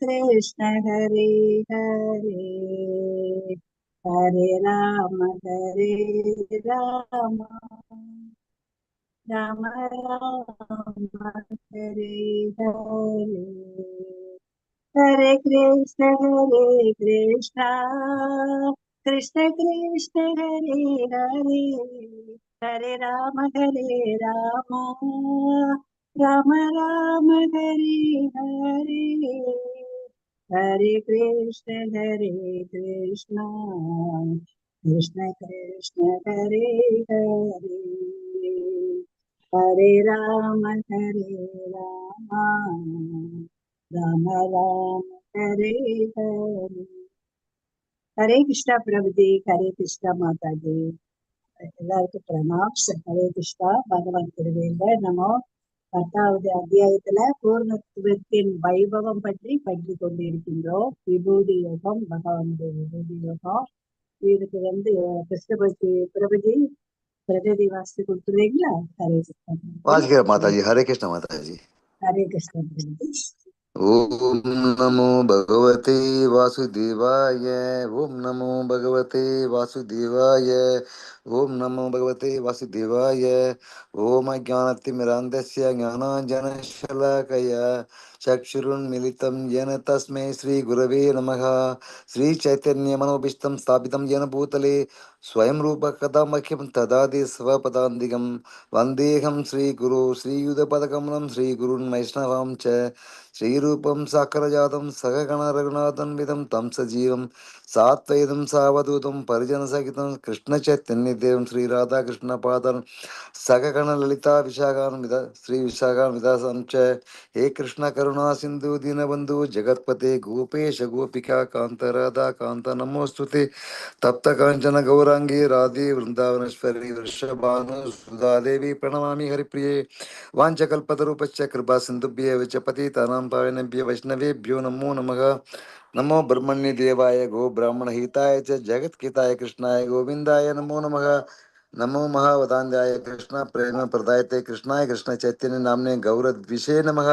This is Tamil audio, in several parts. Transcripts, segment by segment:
कृष्ण हरे हरे हरे राम राम राम हरे हरे हरे कृष्ण कृष्ण कृष्ण हरे हरे हरे राम राम राम हरे हरे हरे कृष्ण कृष्ण कृष्ण हरे हरे हरे राम राम राम हरे हरे हरे कृष्णा प्रभु जी हरे कृष्णा माता जी எல்லாருக்கும் பிரணாம்ஸ் ஹரே கிருஷ்ணா பகவான் திருவேங்க நமோ 10வது அத்தியாயத்துல பூர்ணத்துவத்தின் வைபவம் பற்றி படித்து கொண்டிருக்கின்றோம் விபூதி யோகம் பகவானுடைய விபூதி யோகம் இதுக்கு கிருஷ்ணபக்தி பிரபுஜி பிரகதி வாசி கொடுத்துருவீங்களா ஹரே वासिका माता जी हरे कृष्ण माता जी हरे कृष्ण प्रभुजी ओम नमो भगवते वासुदेवाय ओम नमो भगवते वासुदेवाय ओम नमो भगवते वासुदेवाय ओम ज्ञानतिमिरान्धस्य ज्ञानाञ्जनशलाकया चक्षुरुन्मिलितं येन तस्मै श्रीगुरवे नमः श्रीचैतन्यमनोभीष्टं स्थापितं येन भूतले स्वयं रूप कदा मह्यं ददाति स्वपदान्तिकं वन्देऽहं श्रीगुरो श्रीयुतपदकमलं श्रीगुरुन् वैष्णवां च श्रीरूपं साकरजातं सगगण रघुनाथन्वितं तं सजीवं सात्वैदं सावधूतं परिजनसहितं कृष्णचैतन्यदेवं श्रीराधाकृष्णपादं सगगण ललिता विशाखान्विता श्रीविशाखान्वितासं च हे कृष्ण करुणा सिन्धु दीनबन्धु जगत्पते गोपेश गोपिका कान्त राधा कान्त नमोऽस्तुते तप्त काञ्चन गौराङ्गी राधे वृन्दावनेश्वरी वृषभानुसुधादेवी प्रणमामि हरिप्रिये वाञ्छकल्पतरूपश्च कृपा सिन्धुभ्यः च पतितानां पावनेभ्यो वैष्णवेभ्यो नमो नमः नमो ब्रह्मण्य देवाय गो ब्राह्मणहिताय च जगत्किताय कृष्णाय गोविन्दाय नमो नमः नमो महावदान्याय कृष्ण प्रेम प्रदायते कृष्णाय कृष्ण चैतन्य नाम्ने गौरद्विषे नमः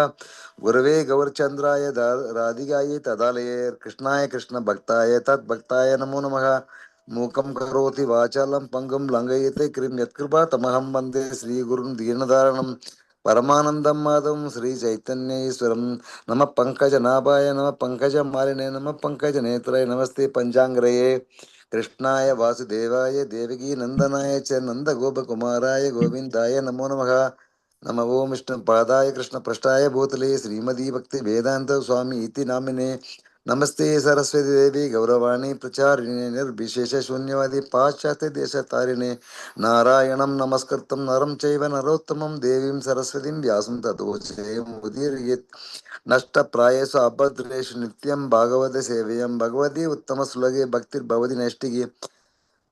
गुरवे गौरचन्द्राय राधिकायै तदालये कृष्णाय कृष्ण भक्ताय तद्भक्ताय नमो नमः मूकं करोति वाचालं पङ्गुं लङ्घयते क्रीं यत्कृपा तमहं वन्दे श्रीगुरुं दीनदारणं परमानन्दं माधवं श्रीचैतन्येश्वरं नमः पङ्कजनाभाय नमः पङ्कजमालिने नमः पङ्कजनेत्राय नमस्ते पञ्चाङ्ग्रये कृष्णाय वासुदेवाय देवकी नन्दनाय च नन्दगोपकुमाराय गोविन्दाय नमो नमः नम ओं विष्णुपादाय कृष्णपृष्ठाय भूतले श्रीमती भक्ति वेदांत स्वामी इति नामिने नमस्ते सरस्वती देवी गौरवाणी प्रचारिणे निर्विशेष शून्यवादी पाश्चात्य देशतारिणे नारायणं नमस्कृतं नरं चैव नरोत्तमं देवीं सरस्वतीं व्यासं ततो जयमुदीरयेत् नष्टप्रायेषु अभद्रेषु नित्यं भागवत सेवेयं भगवती उत्तमश्लोके भक्तिर्भवति नैष्टिकी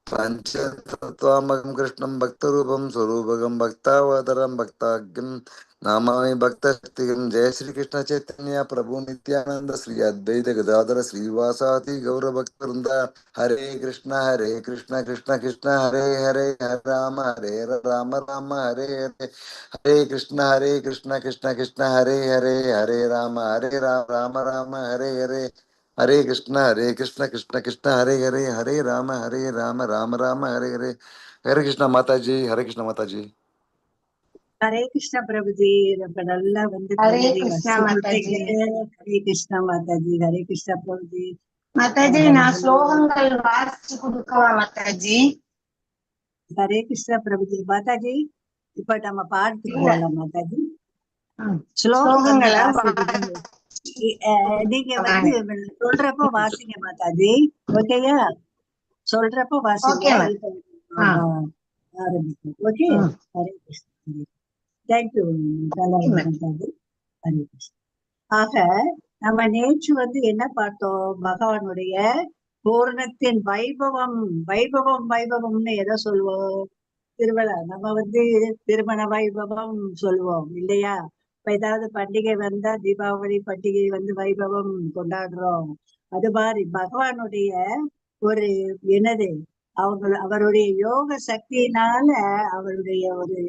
पंचतत्वामकं कृष्णं भक्तरूपं स्वरूपकं भक्तावतारं भक्ताख्यं नामामि भक्तस्तिकं जय श्री कृष्ण चैतन्य प्रभु नित्यानंद श्री अद्वैत गदाधर श्रीवासादि गौरभक्तवृंद हरे कृष्ण कृष्ण कृष्ण हरे हरे हरे राम राम हरे हरे हरे कृष्ण कृष्ण हरे हरे हरे राम राम राम हरे हरे हरे कृष्ण कृष्ण कृष्ण हरे राम राम राम हरे कृष्ण माता जी हरे कृष्ण माता जी हरे कृष्णा प्रभु जी நல்லா हरे பிரகதி कृष्णा வசி माता जी கொடுத்தீங்க हरे कृष्णा माता जी हरे कृष्णा प्रभु जी माता जी நான் ஸ்லோகங்கள் வாசிச்சு கொடுக்கவா மாதா ஜி हरे कृष्णा प्रभु जी माता जी இப்ப நம்ம பாடத்துக்கு போகலாம் மாதா ஜி ஸ்லோகம் ஸ்லோகங்களா வாசிக்கிறீங்க நீங்க சொல்றப்போ வாசிங்க மாதா ஜி ஓகேயா சொல்றப்போ வாசிங்க ஓகே ஆரம்பிக்கும் ஓகே ஹரே கிருஷ்ணா தேங்க்யூ மாதா ஜி ஹரே கிருஷ்ணா ஆக நம்ம நேற்று என்ன பார்த்தோம் பகவானுடைய பூரணத்தின் வைபவம்னு எதை சொல்லுவோம் திருவிழா நம்ம திருமண வைபவம் சொல்லுவோம் இல்லையா இப்ப ஏதாவது பண்டிகை வந்தா தீபாவளி பண்டிகை வைபவம் கொண்டாடுறோம் அது மாதிரி பகவானுடைய ஒரு அவருடைய யோக சக்தியினால அவருடைய ஒரு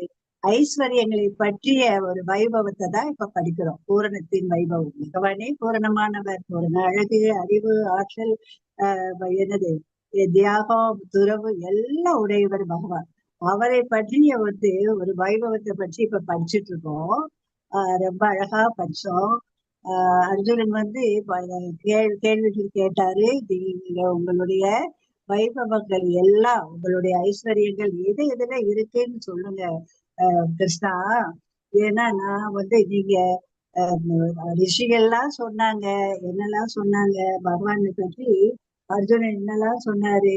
ஐஸ்வர்யங்களை பற்றிய ஒரு வைபவத்தை தான் இப்ப படிக்கிறோம். பூரணத்தின் வைபவம். பகவானே பூரணமானவர், பூரண அழகு, அறிவு, ஆற்றல், என்னது தியாகம், துறவு எல்லாம் உடையவர் பகவான். அவரை பற்றிய ஒரு வைபவத்தை பற்றி இப்ப படிச்சுட்டு இருக்கோம். ரொம்ப அழகா படிச்சோம். அர்ஜுனன் கேள்விகள் கேட்டாரு. நீங்க உங்களுடைய வைபவங்கள் எல்லாம், உங்களுடைய ஐஸ்வர்யங்கள் எது எதுல இருக்குன்னு சொல்லுங்க கிருஷ்ணா. ஏன்னா நான் நீங்க ரிஷிகள்லாம் சொன்னாங்க, என்னெல்லாம் சொன்னாங்க பகவானை பற்றி. அர்ஜுனன் என்னெல்லாம் சொன்னாரு?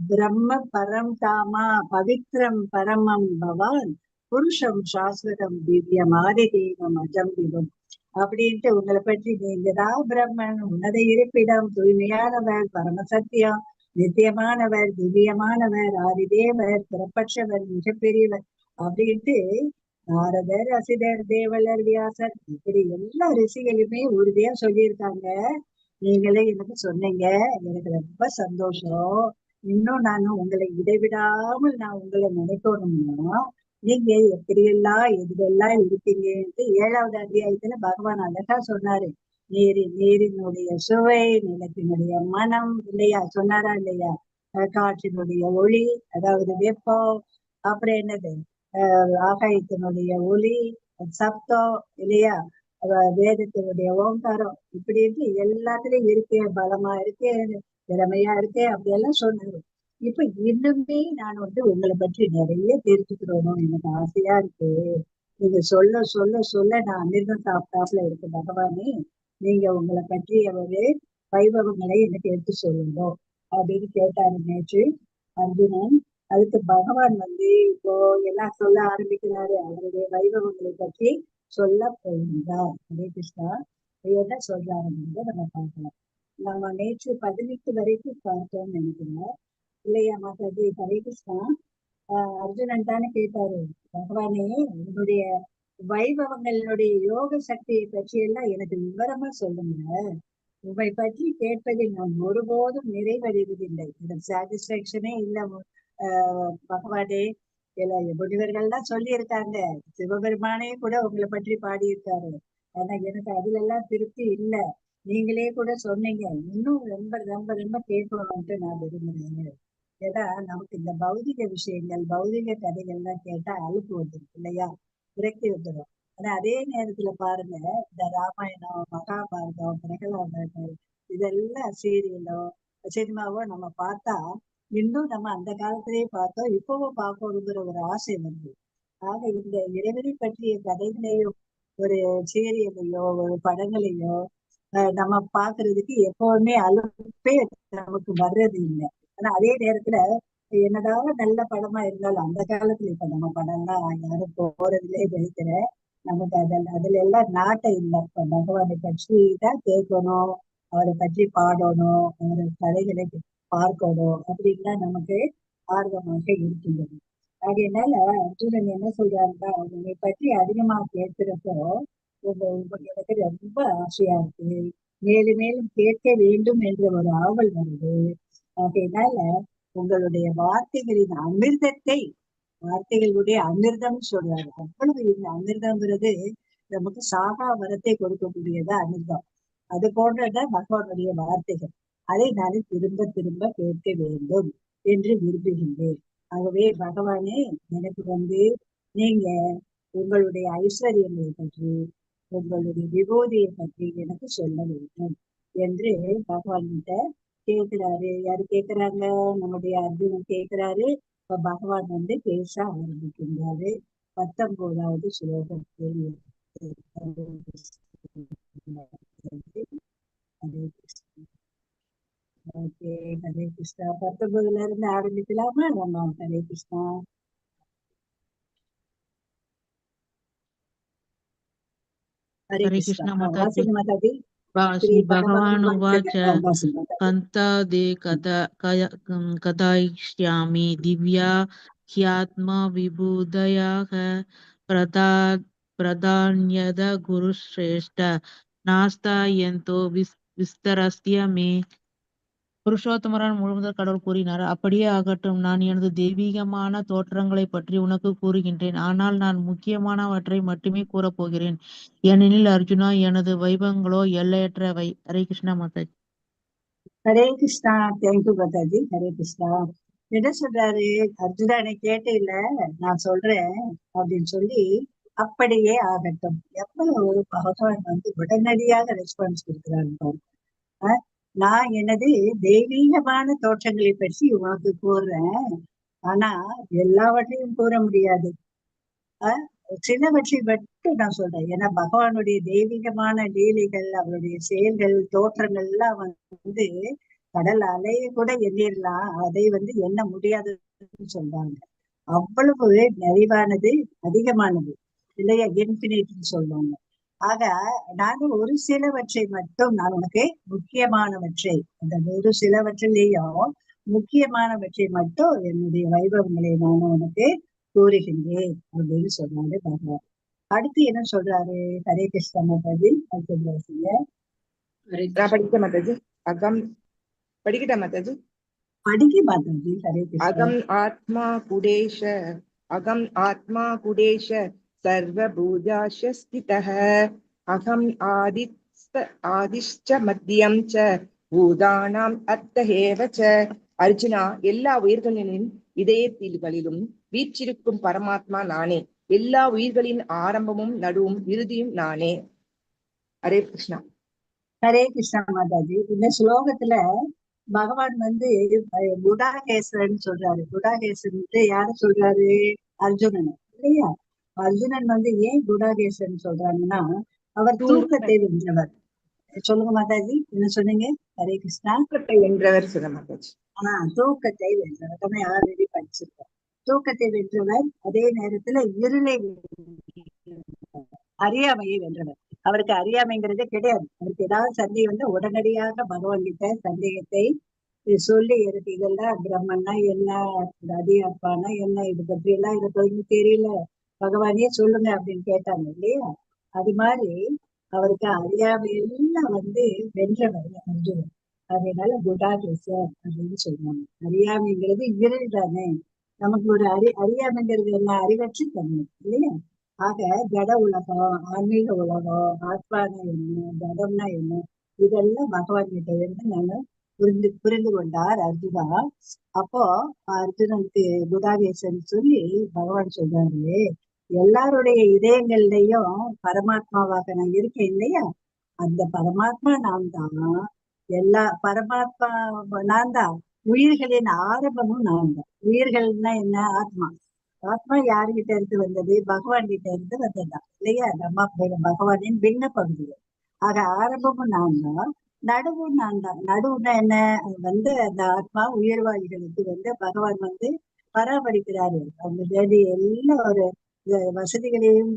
பிரம்ம பரம் தாமா பவித்ரம் பரமம் பவான் புருஷம் சாஸ்வதம் திவ்யம் ஆதி தெய்வம் அஜம் திவம் அப்படின்ட்டு உங்களை பற்றி, நீங்கதான் பிரம்மன், உன்னத இருப்பிடம், தூய்மையானவர், பரமசத்தியம், நித்தியமானவர், திவ்யமானவர், ஆதிதேவர், பிறப்பற்றவர், மிகப்பெரியவர் அப்படின்ட்டு நாரதர், அசிதர், தேவலர், வியாசர் இப்படி எல்லா ரிஷிகளுமே உறுதியா சொல்லியிருக்காங்க. நீங்களே எனக்கு சொன்னீங்க. எனக்கு ரொம்ப சந்தோஷம். இன்னும் நானும் உங்களை இடைவிடாமல் நான் உங்களை நினைக்கணும்னா நீங்க எப்படியெல்லாம் எதுவெல்லாம் இருக்கீங்கன்னு 7வது அத்தியாயத்துல பகவான் அழகா சொன்னாரு. நீரினுடைய சுவை, நிலத்தினுடைய மனம் இல்லையா, சொன்னாரா இல்லையா? காற்றினுடைய ஒளி, அதாவது வெப்பம், அப்புறம் என்னது ஆகாயத்தினுடைய ஒளி, சப்தம் இல்லையா, வேதத்தினுடைய ஓங்காரம், இப்படி இருக்கு எல்லாத்துலயும் இருக்கே, பலமா இருக்கே, திறமையா இருக்கே, அப்படியெல்லாம் சொன்னாரு. இப்ப இன்னுமே நான் உங்களை பற்றி நிறைய தெரிஞ்சுக்கிறோம், எனக்கு ஆசையா இருக்கு. நீங்க சொல்ல சொல்ல சொல்ல நான் அமிர்தம் சாப்பிட்டாப்புல இருக்கு பகவானே. நீங்க உங்களை பற்றிய ஒரு வைபவங்களை எனக்கு எடுத்து சொல்லணும் அப்படின்னு கேட்டாரு நேற்று அர்ஜுனன். அதுக்கு பகவான் இப்போ எல்லாம் சொல்ல ஆரம்பிக்கிறாரு. அவருடைய வைபவங்களை பற்றி சொல்ல போகின்றார். ஹரே கிருஷ்ணா. என்ன சொல்றாருன்னு நம்ம பார்க்கலாம். நம்ம நேற்று 18 வரைக்கும் பார்த்தோம்னு நினைக்கிறேன் இல்லையா மாதாஜி? ஹரே கிருஷ்ணா. அர்ஜுனன் தானே கேட்டாரு, பகவானே உன்னுடைய வைபவங்களுடைய யோக சக்தியை பற்றி எல்லாம் எனக்கு விவரமா சொல்லுங்க. உண்மை பற்றி கேட்பதில் நான் ஒருபோதும் நிறைவடைவதில்லை. எனக்கு சாட்டிஸ்பாக்சனே இல்லை பகவானே. முனிவர்கள்லாம் சொல்லி இருக்காங்க, சிவபெருமானே கூட உங்களை பற்றி பாடியிருக்காரு. ஆனா எனக்கு அதுல எல்லாம் திருப்தி இல்லை. நீங்களே கூட சொன்னீங்க, இன்னும் ரொம்ப ரொம்ப ரொம்ப கேட்கணும்ட்டு நான் விரும்புறேன். ஏன்னா நமக்கு இந்த பௌதிக விஷயங்கள், பௌதிக கதைகள்லாம் கேட்டா அழுப்பு வந்துடும் இல்லையா, விரக்தி வந்துடும். ஆனா அதே நேரத்துல பாருங்க, இந்த ராமாயணம், மகாபாரதம், பிரகலாதம் இதெல்லாம் சீரியலோ சினிமாவோ நம்ம பார்த்தா இன்னும் நம்ம அந்த காலத்திலேயே பார்த்தோம், இப்பவும் பார்க்கணுங்கிற ஒரு ஆசை வருது. ஆக இந்த இறைவனை பற்றிய கதைகளையும் ஒரு சீரியலையோ ஒரு படங்களையோ நம்ம பாக்குறதுக்கு எப்பவுமே அலுப்பே நமக்கு வர்றது இல்லை. ஆனா அதே நேரத்துல என்னதான் நல்ல படமா இருந்தாலும் அந்த காலத்துல இப்ப நம்ம படம்லாம் யாரும் போறதுலே நினைக்கிற நமக்கு அதுல எல்லாம் நாட்டம் இல்லை. இப்ப பகவானை பற்றி தான் கேட்கணும், அவரை பற்றி பாடணும், அவரை கதைகளை பார்க்கணும் அப்படின்னா நமக்கு ஆர்வமாக இருக்கின்றது. அதனால அர்ஜுனன் என்ன சொல்றாருன்னா, உங்களை பற்றி அதிகமா கேட்கிறப்போ எனக்கு ரொம்ப ஆசையா இருக்கு, மேலும் மேலும் கேட்க வேண்டும் என்ற ஒரு ஆவல் வருது. அதனால உங்களுடைய வார்த்தைகளின் அமிர்தத்தை, வார்த்தைகளுடைய அமிர்தம் சொல்றாரு. அவ்வளவு இந்த அமிர்தம்ங்கிறது நமக்கு சாகா வரத்தை கொடுக்கக்கூடியது அமிர்தம். அது போன்றதான் பகவானுடைய வார்த்தைகள். அதை நான் திரும்ப திரும்ப கேட்க வேண்டும் என்று விரும்புகின்றேன். ஆகவே பகவானே, எனக்கு நீங்க உங்களுடைய ஐஸ்வர்யங்களை பற்றி, உங்களுடைய விபூதியை பற்றி எனக்கு சொல்ல வேண்டும் என்று பகவான் கிட்ட கேட்கிறாரு. யாரு கேட்கிறாங்க? நம்முடைய அர்ஜுனன் கேட்கிறாரு. இப்ப பகவான் பேச ஆரம்பிக்கின்றாரு. 19வது ஸ்லோகத்தில் ஹரே கிருஷ்ணா. ஓகே, ஹரே கிருஷ்ணா. 19ல இருந்து ஆரம்பிக்கலாமா நம்ம? ஹரே கிருஷ்ணா. ஹரே हरे கிருஷ்ணா. कृष्ण माताजी। வாசிங்க மாதாஜி. श्री भगवान् उवाच कन्तादे कथयिष्यामि दिव्या ह्यात्मविबुधयः प्रदान्यद गुरुश्रेष्ठ नास्तायन्तो विस्तरस्य मे। புருஷோத்தமரான முழுமுதற் கடவுள் கூறினார், அப்படியே ஆகட்டும். நான் எனது தெய்வீகமான தோற்றங்களைப் பற்றி உனக்கு கூறுகின்றேன். ஆனால் நான் முக்கியமானவற்றை மட்டுமே கூறப்போகிறேன். ஏனெனில் அர்ஜுனா, எனது வைபவங்களோ எல்லையற்றவை. ஹரே கிருஷ்ணா மாதாஜி. ஹரே கிருஷ்ணா. தேங்க்யூ மாதாஜி. ஹரே கிருஷ்ணா. என்ன சொல்றாரு அர்ஜுனா, எனக்கு கேட்டே இல்ல, நான் சொல்றேன் அப்படின்னு சொல்லி, அப்படியே ஆகட்டும். எவ்வளவு பகவான் வந்து உடனடியாக ரெஸ்பான்ஸ் கொடுக்கிறாரு பாருங்க. நான் எனது தெய்வீகமான தோற்றங்களை பற்றி உனக்கு கூறுறேன். ஆனா எல்லாவற்றையும் கூற முடியாது. சிலவற்றை மட்டும் நான் சொல்றேன். ஏன்னா பகவானுடைய தெய்வீகமான லீலைகள், அவருடைய செயல்கள், தோற்றங்கள் எல்லாம் வந்து கடல் அலையை கூட எண்ணிடலாம், அதை வந்து எண்ண முடியாதுன்னு சொல்றாங்க. அவ்வளவு நிறைவானது, அதிகமானது இல்லையா, இன்ஃபினிட்னு சொல்லுவாங்க. ஆக நானும் ஒரு சிலவற்றை மட்டும் நான் உனக்கு முக்கியமானவற்றை, அந்த ஒரு சிலவற்றிலேயும் முக்கியமானவற்றை மட்டும் என்னுடைய வைபவங்களை நான் உனக்கு கூறுகின்றேன் அப்படின்னு சொன்னாரு பகவான். அடுத்து என்ன சொல்றாரு? ஹரே கிருஷ்ண மாதாஜி. படிக்க மாதாஜி. படிக்கட்டா மாதாஜி? படிக்க மாதாஜி. ஹரே கிருஷ்ண. அகம் ஆத்மா குடேஷ சர்வபூதாஷ ஸ்திதஹ அகம் ஆதிஷ்ச மத்தியம் ச பூதானாம் அர்த்தஹேவ ச. அர்ஜுனா, எல்லா உயிர்களின் இதயத்தில்களிலும் வீற்றிருக்கும் பரமாத்மா நானே. எல்லா உயிர்களின் ஆரம்பமும் நடுவும் இறுதியும் நானே. ஹரே கிருஷ்ணா. ஹரே கிருஷ்ணா மாதாஜி. இந்த ஸ்லோகத்துல பகவான் வந்து குடாகேசன் சொல்றாரு. குடாகேசன் யாரு சொல்றாரு? அர்ஜுனன் இல்லையா? அர்ஜுனன் வந்து ஏன் குடாகேசன் சொல்றாங்கன்னா, அவர் தூக்கத்தை வென்றவர். சொல்லுங்க மாதாஜி, என்ன சொன்னீங்க? ஹரே கிருஷ்ணா. தூக்கத்தை வென்றவர் சொல்ல மாதாஜி. தூக்கத்தை வென்றவர் நம்ம ஆல்ரெடி படிச்சிருக்கோம். தூக்கத்தை வென்றவர், அதே நேரத்துல இருளை அறியாமையை வென்றவர். அவருக்கு அறியாமைங்கிறதே கிடையாது. அவருக்கு ஏதாவது சந்தேகம் வந்து உடனடியாக பகவான் கிட்ட சந்தேகத்தை சொல்லி, எனக்கு இதெல்லாம் பிரம்மன்னா என்ன, அதி அப்பானா என்ன, இது பற்றி எல்லாம் இதை கொஞ்சம் தெரியல, பகவானே சொல்லுங்க அப்படின்னு கேட்டாங்க இல்லையா? அது மாதிரி அவருக்கு அறியாமையெல்லாம் வந்து வென்றவர் அர்ஜுனன். அதனால குடாகேசர் அப்படின்னு சொல்றாங்க. அறியாமைங்கிறது இருள் தானே. நமக்கு ஒரு அறியாமைங்கிறது என்ன? அறிவற்று தன்மை இல்லையா? ஆக ஜட உலகம், ஆன்மீக உலகம், ஆத்மானா என்ன, ஜடம்னா என்ன, இதெல்லாம் பகவான் கிட்ட இருந்து நாங்க புரிந்து கொண்டார் அர்ஜுனா. அப்போ அர்ஜுனனுக்கு குடாகேசன் சொல்லி பகவான் சொல்றாரு, எல்லாருடைய இதயங்கள்லயும் பரமாத்மாவாக நான் இருக்கேன் இல்லையா? அந்த பரமாத்மா நான் தான். எல்லா பரமாத்மா நான் தான். உயிர்களின் ஆரம்பமும் நான் தான். உயிர்கள்னா என்ன? ஆத்மா. ஆத்மா யாருகிட்ட இருந்து வந்தது? பகவான் கிட்ட இருந்து வந்ததுதான் இல்லையா? நம்ம பகவானின் பின்ன பகுதிகள். ஆக ஆரம்பமும் நான் தான், நடுவும் நான் தான். நடுவுன்னா என்ன? வந்து அந்த ஆத்மா உயர்வாளிகளுக்கு வந்து பகவான் வந்து பராமரிக்கிறாரு. அவங்க தேடி எல்லா ஒரு வசதிகளையும்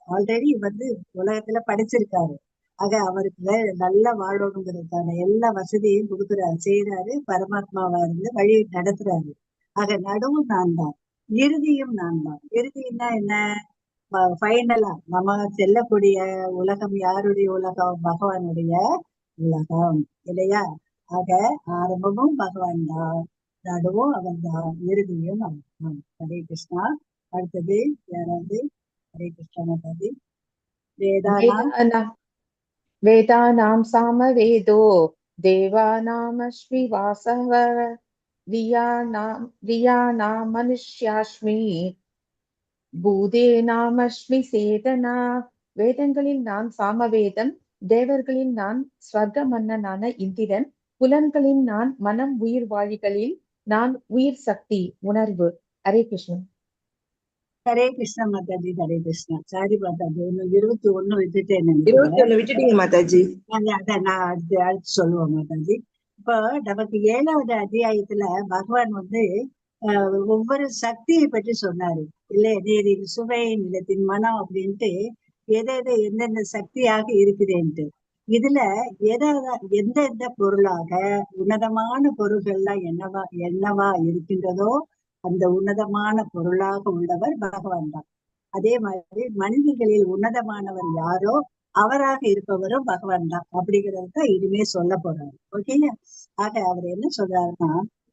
ஆல்ரெடி வந்து உலகத்துல படிச்சிருக்காரு. ஆக அவருக்கு நல்லா வாழணுங்கிறதுக்கான எல்லா வசதியும் கொடுக்குறாரு, செய்யறாரு. பரமாத்மாவா இருந்து வழி நடத்துறாரு. ஆக நடுவும் நான் தான், இறுதியும் நான் தான். இறுதினா என்ன? ஃபைனலா நம்ம செல்லக்கூடிய உலகம் யாருடைய உலகம்? பகவானுடைய உலகம் இல்லையா? ஆக ஆரம்பமும் பகவான் தான், நடுவும் அவன் தான், இறுதியும் அவன் தான். ஹரே கிருஷ்ணா. அடுத்தது யாராவது? ஹரே கிருஷ்ணா மாதாஜி. வேதானாம் சாமவேதோ தேவானாமஸ்மி வாசவ வியானாம் மனுஷ்யாஸ்மி பூதேனாமஸ்மி சேதனா. வேதங்களில் நான் சாமவேதம், தேவர்களில் நான் ஸ்வர்க மன்னனான இந்திரன், புலன்களில் நான் மனம், உயிர் வாழிகளில் நான் உயிர் சக்தி உணர்வு. ஹரே கிருஷ்ணன். ஹரே கிருஷ்ணா மாதாஜி. ஹரே கிருஷ்ணா. சாரி மாதாஜி, 21 விட்டுட்டேன். 21 விட்டுட்டீங்க மாதாஜி. அதான் நான் அடுத்து சொல்லுவோம் மாதாஜி. இப்போ நமக்கு 7வது அத்தியாயத்துல பகவான் வந்து ஒவ்வொரு சக்தியை பற்றி சொன்னாரு இல்லையா? நீரின் சுவை, நிலத்தின் மனம் அப்படின்ட்டு எந்தெந்த சக்தியாக இருக்குதுன்ட்டு. இதுல எந்தெந்த பொருளாக உன்னதமான பொருள்கள்லாம் என்னவா இருக்கின்றதோ அந்த உன்னதமான பொருளாக உள்ளவர் பகவான் தான். அதே மாதிரி மனிதர்களில் உன்னதமானவர் யாரோ அவராக இருப்பவரும் பகவான் தான் அப்படிங்கிறது தான் இனிமே சொல்ல போறாரு. ஓகேயா? ஆக அவர் என்ன சொல்றாருன்னா,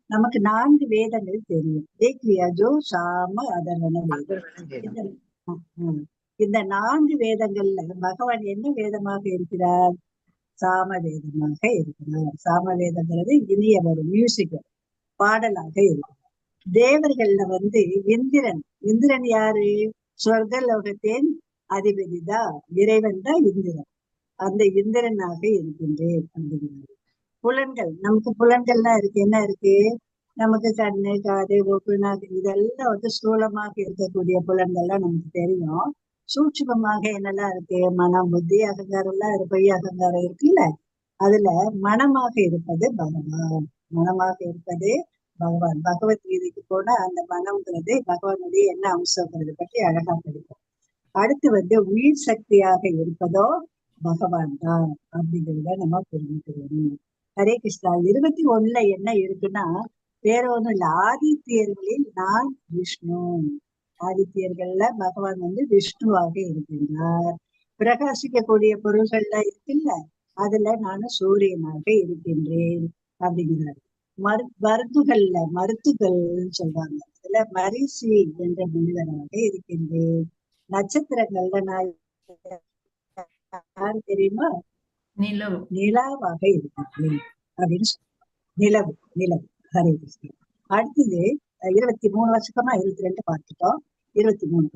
நமக்கு 4 வேதங்கள் தெரியும். ஏக்லியஜோ சாம அதர்வன வேதம். இந்த 4 வேதங்கள்ல பகவான் என்ன வேதமாக இருக்கிறார்? சாம வேதமாக இருக்கிறார். சாம வேதங்கிறது இனிய ஒரு மியூசிக் பாடலாக இருக்கிறார். தேவர்கள்ல இந்திரன். இந்திரன் யாரு? சொர்க்க லோகத்தின் அதிபதிதான், இறைவன் தான் இந்திரன். அந்த இந்திரனாக இருக்கின்றேன் அப்படிங்கிறாரு. புலன்கள், நமக்கு புலன்கள்லாம் இருக்கு. என்ன இருக்கு? நமக்கு கண்ணு, காது, மூக்கு, நாக்கு இதெல்லாம் ஸ்தூலமாக இருக்கக்கூடிய புலன்கள்லாம் நமக்கு தெரியும். சூட்சுமமாக என்னெல்லாம் இருக்கு? மனம், புத்தி, அகங்காரம் எல்லாம் இருக்கு. அகங்காரம் இருக்குல்ல, அதுல மனமாக இருப்பது பகவான். மனமாக இருப்பது பகவான். பகவத்கீதைக்கு போனா அந்த மனம்ங்கிறது பகவானுடைய என்ன அம்சங்கிறது பற்றி அழகா படிக்கும். அடுத்து உயிர் சக்தியாக இருப்பதோ பகவான் தான் அப்படிங்கிறத நம்ம புரிஞ்சுக்கணும். ஹரே கிருஷ்ணா. 21 என்ன இருக்குன்னா, வேற ஒண்ணும் இல்ல, ஆதித்யர்களில் நான் விஷ்ணு. ஆதித்யர்கள்ல பகவான் விஷ்ணுவாக இருக்கின்றார். பிரகாசிக்கக்கூடிய பொருள்கள்லாம் இருக்குல்ல, அதுல நான் சூரியனாக இருக்கின்றேன் அப்படிங்கிறார். மருத்துகள் சொல்றாங்க, அதுல மரிசி என்ற முனிவராக இருக்கின்றேன். நட்சத்திரங்கள்ல நான் யாரு தெரியுமா? நிலாவாக இருக்கின்றேன் அப்படின்னு சொல்றாங்க. நிலவு. ஹரே கிருஷ்ணா. அடுத்தது 23 வருஷமா 22 பார்த்துட்டோம். 23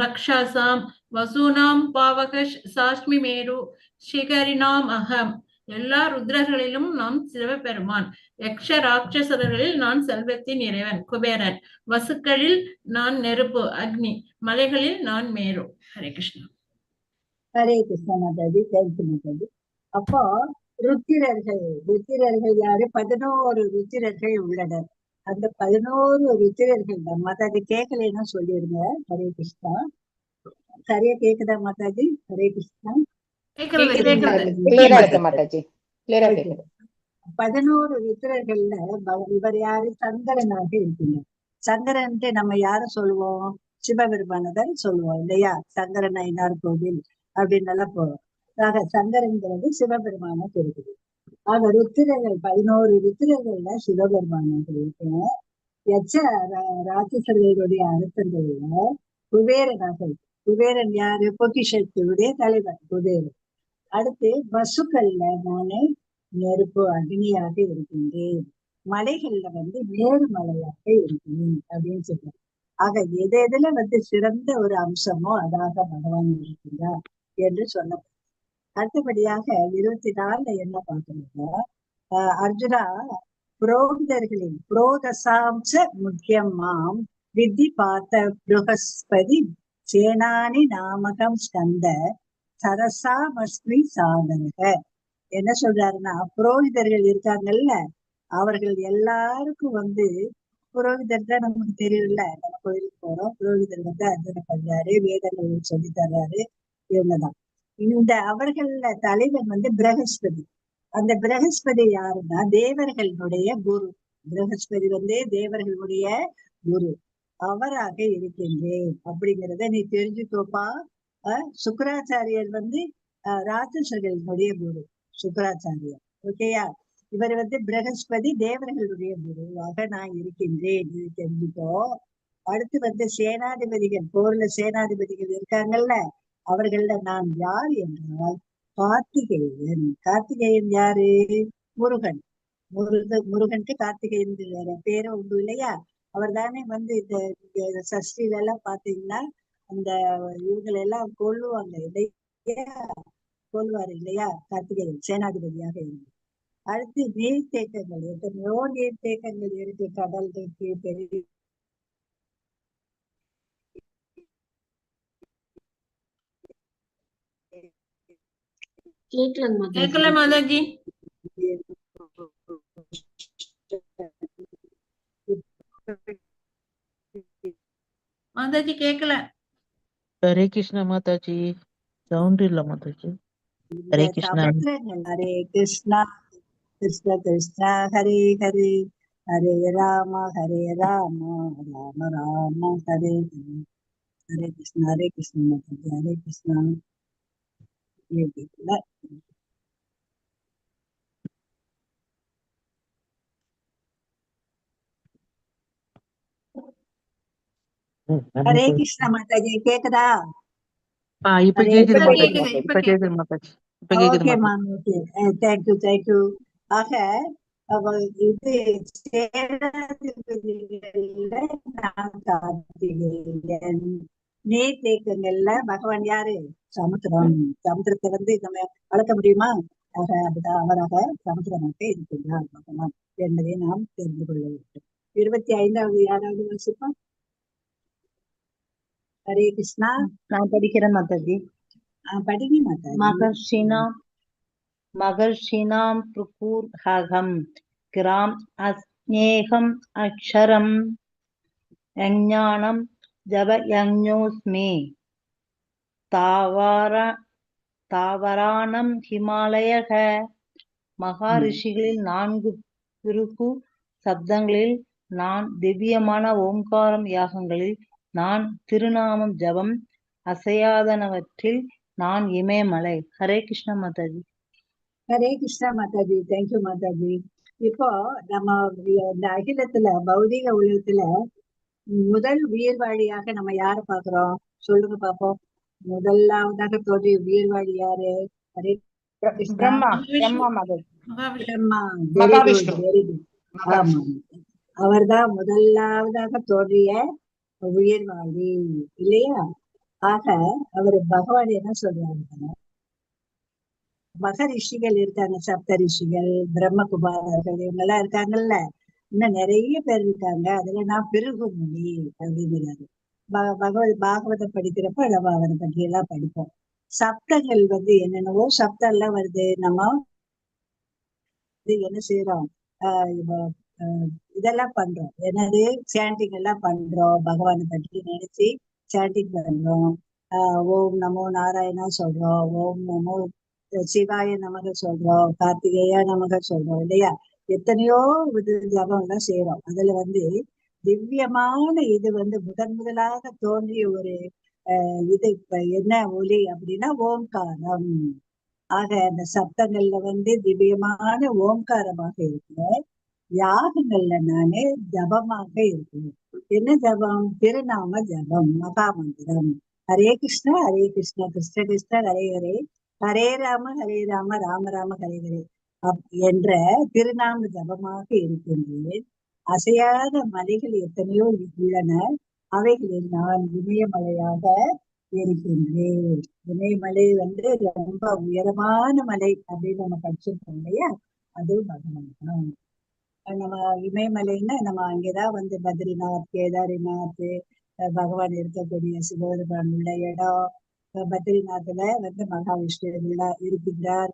ரக்ஷசாம் வசூனாம் பாவகஷ் சாஸ்மி மேரு சிகரினாம் அகம். எல்லா ருத்ரர்களிலும் நாம் சிவபெருமான். யக்ஷ ராட்சசர்களில் நான் செல்வத்தின் இறைவன் குபேரன். வசுக்களில் நான் நெருப்பு அக்னி. மலைகளில் நான் மேரு. ஹரே கிருஷ்ணா. ஹரே கிருஷ்ண மாதாஜி. தேங்க்யூ மாதாஜி. அப்போ ருத்திரர்கள் யாரு? 11 ருத்திரர்கள் உள்ளனர். அந்த 11 ருத்திரர்கள் தான். மாதாஜி கேட்கலன்னா சொல்லிடுங்க. ஹரே கிருஷ்ணா. சரியா கேக்குதா மாதாஜி? ஹரே கிருஷ்ணா. 11 ருத்திரர்கள்ல இவர் யாரு? சங்கரனாக இருக்கின்றார். சங்கரன்ட்டு நம்ம யார சொல்லுவோம்? சிவபெருமானதான் சொல்லுவோம் இல்லையா? சங்கரன் ஐநார் கோவில் அப்படின்னு எல்லாம் போறோம். ஆக சங்கரன்கிறது சிவபெருமானாக இருக்குது. ஆக ருத்திரர்கள் 11 ருத்திரர்கள்ல சிவபெருமானாக இருக்கு. யட்ச ராட்சசர்களுடைய அர்த்தங்கள்ல குபேரனாக இருக்கு. குபேரன் யாரு? பொக்கிஷத்துடைய தலைவர் குபேரன். அடுத்து வசுக்கள்ல நானு நெருப்பு அக்னியாக இருக்கின்றேன். மலைகள்ல மேருமலையாக இருக்கிறேன் அப்படின்னு சொல்றேன். ஆக எதுல சிறந்த ஒரு அம்சமோ அதாக பகவான் இருக்கின்றார் என்று சொல்ல. அடுத்தபடியாக 24 என்ன பார்க்கணும்னா, அர்ஜுனா புரோகிதர்களின் புரோதசாம்ச முக்கியமாம் வித்தி பார்த்த புருகஸ்பதி சேனானி நாமகம் ஸ்கந்த சரசாமஸ்மி சாதனக. என்ன சொல்றாருன்னா, புரோகிதர்கள் இருக்காங்கல்ல, அவர்கள் எல்லாருக்கும் புரோகிதர் தான் நமக்கு தெரியல. நம்ம கோயிலுக்கு போறோம், புரோகிதர் அர்ச்சனை பண்றாரு, வேதங்கள் சொல்லி தர்றாரு, இவங்கதான். இந்த அவர்கள தலைவன் பிரகஸ்பதி. அந்த பிரகஸ்பதி யாருன்னா தேவர்களுடைய குரு. பிரகஸ்பதி தேவர்களுடைய குரு. அவராக இருக்கின்றேன் அப்படிங்கிறத நீ தெரிஞ்சுக்கோப்பா. சுக்கராச்சாரியர் ராட்சசர்களுடைய குரு சுக்கராச்சாரியர். ஓகேயா? இவர் பிரகஸ்பதி தேவர்களுடைய குருவாக நான் இருக்கின்றேன், இது தெரிஞ்சுக்கோ. அடுத்து சேனாதிபதிகள், போர்ல சேனாதிபதிகள் இருக்காங்கல்ல, அவர்கள நான் யார் என்றால் கார்த்திகேயன். கார்த்திகேயன் யாரு? முருகன். முருகனுக்கு கார்த்திகேயன் பேரும் உண்டு இல்லையா? அவர் தானே இந்த சஷ்டில எல்லாம் பாத்தீங்கன்னா அந்த இவங்களை எல்லாம் கொல்லுவாங்க இல்லையா? கொல்வாரு இல்லையா? கார்த்திகேயன் சேனாதிபதியாக இருந்து. அடுத்து நீர்த்தேக்கங்கள், எத்தனையோ நீர்த்தேக்கங்கள் இருக்கு. கடல் இருக்கு, பெரிய கேட்கல மாதாஜி. மாதாஜி கேட்கல. ஹரே கிருஷ்ணா மாதாஜி. சவுண்ட் இல்ல மாதாஜி. ஹரே கிருஷ்ணா. ஹரே கிருஷ்ணா கிருஷ்ண கிருஷ்ணா ஹரே ஹரே ஹரே ராம ஹரே ராம ராம ராம ஹரே ஹரே. ஹரே கிருஷ்ணா மாதாஜி, ஹரே கிருஷ்ணா. கேக்குதுல? ஹரே கிருஷ்ணா மாதாஜி, கேக்குதா? இப்ப ஹரே கேக்குது கிருஷ்ணா. மாதாஜி. கேக்குது, இப்ப இப்ப கேக்குது கேக்குது. மாதாஜி. இப்ப கேக்குது okay Mataji. Ma'am, okay. Thank you. ஆக இது சேனாதிபதிகள்ல நான் கார்த்திகேயன். நீர் தேக்கங்கள்ல பகவான் யாரு? சமுத்திரம். சமுத்திரத்தை வந்து நம்ம வளர்க்க முடியுமா? ஆக அதுதான் அவராக சமுத்திரமாக இருக்கின்றார் பகவான் என்பதை நாம் தெரிந்து கொள்ள வேண்டும். 25வது யாராவது வாசிப்பா? ஹரே கிருஷ்ணா. நான் படிக்கிறேன் மாதாஜி. படிங்க மாதாஜி. மகர்ஷிணாம் புருஹகம் கிராம் அஸ்நேகம் அக்ஷரம் யஞானம் ஜபயஞோஸ்மி தாவராணம் ஹிமாலயக. மகாரிஷிகளில் 4 பிருகு சப்தங்களில் நான், திவ்யமான ஓம்காரம் யாகங்களில் நான், திருநாமம் ஜபம் அசையாதனவற்றில் நான் இமயமலை. ஹரே கிருஷ்ணா மாதாஜி. ஹரே கிருஷ்ணா மாதாஜி. தேங்க்யூ மாதாஜி. இப்போ நம்ம இந்த அகிலத்துல பௌதிக உலகத்துல முதல் உயிர்வாழியாக நம்ம யார பாக்குறோம்? சொல்லுங்க பாப்போம். முதலாவதாக தோன்றிய உயிர்வாழி யாரு? ஹரே கிருஷ்ணா. பிரம்மா மகாவிஷ்ணு. மாதாஜி. மகாவிஷ்ணு. பிரம்மா. மகாவிஷ்ணு. Very good. ஆமா, அவர்தான் முதலாவதாக தோன்றிய உயிர்வாழி இல்லையா? ஆக அவரு பகவான் என்ன சொல்றாங்க? மகரிஷிகள் இருக்காங்க, சப்த ரிஷிகள், பிரம்மகுமாரர்கள், இவங்க எல்லாம் இருக்காங்கல்ல. இன்னும் நிறைய பேர் இருக்காங்க. அதுல நான் பிருகுமுனி அப்படிங்கிறாரு. பாகவதம் படிக்கிறப்ப நம்ம அவரை பற்றி எல்லாம் படிப்போம். சப்தங்கள் வந்து என்னென்னவோ சப்தம் எல்லாம் வருது. நம்ம என்ன செய்யறோம்? இதெல்லாம் பண்றோம். என்னது சாண்டிங் எல்லாம் பண்றோம். பகவானை பற்றி நினைச்சு சாண்டிங் பண்றோம். ஓம் நமோ நாராயணா சொல்றோம். ஓம் நமோ சிவாய நமக சொல்றோம். கார்த்திகேயா நமக சொல்றோம் இல்லையா? எத்தனையோ இது ஜபம் எல்லாம் செய்யறோம். அதுல வந்து திவ்யமான இது வந்து முதலாக தோன்றிய ஒரு இது இப்ப என்ன ஒலி அப்படின்னா ஓம்காரம். ஆக அந்த சப்தங்கள்ல வந்து திவ்யமான ஓம்காரமாக இருக்கு. யாகங்கள்ல நானே ஜபமாக இருக்கு. என்ன ஜபம்? திருநாம ஜபம், மகாமந்திரம். ஹரே கிருஷ்ணா கிருஷ்ண கிருஷ்ண ஹரே ஹரே, ஹரே ராம ராம ராம ஹரே ஹரே என்ற திருநாம ஜபமாக இருக்கின்றேன். அசையாத மலைகள் எத்தனையோ உள்ளன. அவைகளில் நான் இமயமலையாக இருக்கின்றேன். இமயமலை வந்து ரொம்ப உயரமான மலை அப்படின்னு நம்ம படிச்சிருக்கோம் இல்லையா? அது பகவான் தான். நம்ம இமயமலைன்னா நம்ம அங்கேதான் வந்து பத்ரிநாத், கேதாரிநாத், பகவான் இருக்கக்கூடிய சிவபெருமான் உள்ள இடம். பத்ரிநாத்ல வந்து மகாவிஷ்ணு இருக்கின்றார்.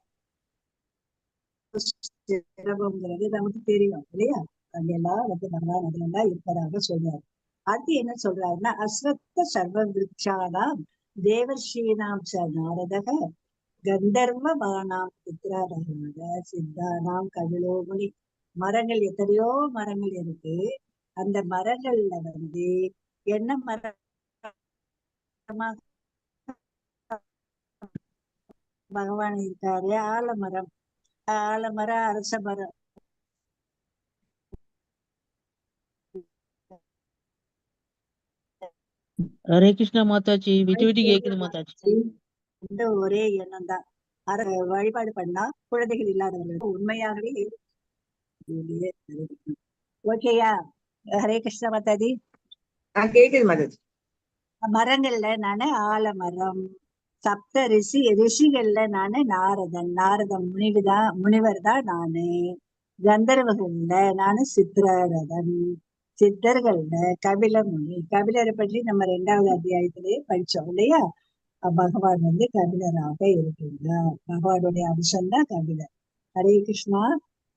சிரமங்கிறது நமக்கு தெரியும் இல்லையா? அங்கெல்லாம் வந்து பகவான் அதெல்லாம் இருப்பதாக சொல்றாரு. அது என்ன சொல்றாருன்னா, அஸ்வத்த சர்வ விருட்சானாம் தேவர்ஷீனாம் ச நாரதக கந்தர்வ பானாம் சித்ராரக சித்தானாம் கவிலோமுனி. மரங்கள் எத்தனையோ மரங்கள் இருக்கு. அந்த மரங்கள்ல வந்து என்ன மரமா பகவான் இருக்காரு? ஆலமரம். ஆலமரம், அரச மரம். ஹரே கிருஷ்ணா மாதாஜி. விட்டு விட்டு கேக்குது மாதாஜி. இந்த ஒரே எண்ணம் தான். வழிபாடு பண்ணா குழந்தைகள் இல்லாதவர்களுக்கு உண்மையாகவே ஓகேயா? ஹரே கிருஷ்ணா மாதாஜி. கேக்குது மாதாஜி. மரங்கள்ல நானு ஆலமரம். சப்த ரிஷிகள்ல நானு நாரத முனிவர் தான் நானு. கந்தர்வகள்ல நானு சித்ரரதன். சித்தர்கள்ல கபில முனி. கபிலரை பற்றி நம்ம 2வது அத்தியாயத்திலேயே படிச்சோம் இல்லையா? பகவான் வந்து கபிலராக இருக்கின்றார். பகவானுடைய அம்சம் தான் கபிலர். ஹரே கிருஷ்ணா.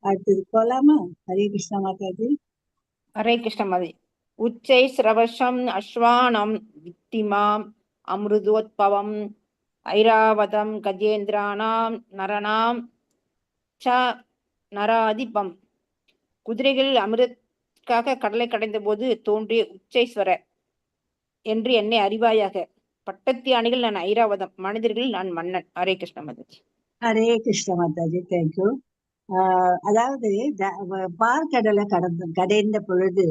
அடுத்தது போலாமா? ஹரே கிருஷ்ணா மாதாஜி. ஹரே கிருஷ்ண மாதாஜி. உச்சை சிரவசம் அஸ்வானம் வித்திமாம் அமிர்தோத்பவம் ஐராவதம் கஜேந்திரானாம் நரனாம் ச நராதிபம். குதிரைகள் அமிர்த இதற்காக கடலை கடைந்த போது தோன்றிய உச்சைஸ்வர என்று என்னை அறிவாயாக. பட்டத்து யானைகள் நான் ஐராவதம், மனிதர்களில் நான் மன்னன். ஹரே கிருஷ்ண மாதாஜி. ஹரே கிருஷ்ண மாதாஜி, தேங்க்யூ. அதாவது பார்க்கடலை கடைந்த பொழுது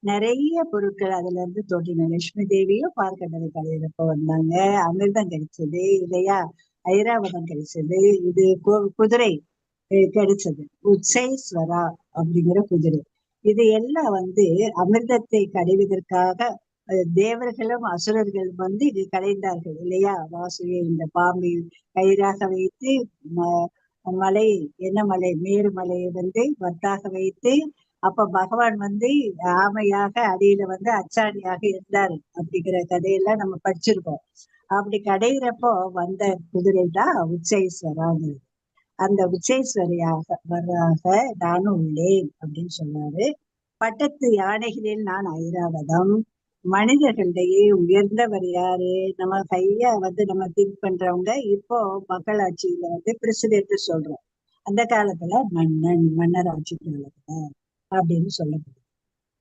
நிறைய பொருட்கள் அதுல இருந்து தோன்றின. லட்சுமி தேவியும் பார்க்கடலை கடையிறப்ப வந்தாங்க. அமிர்தம் கிடைச்சது இல்லையா, ஐராவதம் கிடைச்சது, இது குதிரை கிடைச்சது, உச்சைஸ்வரா அப்படிங்கிற குதிரை. இது எல்லாம் அமிர்தத்தை கடைவதற்காக தேவர்களும் அசுரர்களும் இது கடைந்தார்கள் இல்லையா. வாசுகி இந்த பாம்பை கயிறாக வைத்து மலை, என்ன மலை, மேருமலையை வத்தாக வைத்து, அப்ப பகவான் ஆமையாக அடியில அச்சாணியாக இருந்தாரு அப்படிங்கிற கதையெல்லாம் நம்ம படிச்சிருக்கோம். அப்படி கடையிறப்போ வந்த குதிரை தான் உச்சைஸ்வராங்கிறது. அந்த உச்சைஸ்வரியாக வர்றாக நானும் உள்ளேன் அப்படின்னு சொன்னாரு. பட்டத்து யானைகளில் நான் ஐராவதம், மனிதர்களிடையே உயர்ந்தவர் யாரு, நம்ம கையா நம்ம திங்க் பண்றவங்க இப்போ மக்களாட்சியில பிரசிடென்ட் சொல்றோம். அந்த காலத்துல மன்னர் ஆட்சி காலத்துல அப்படின்னு சொல்லப்படுது.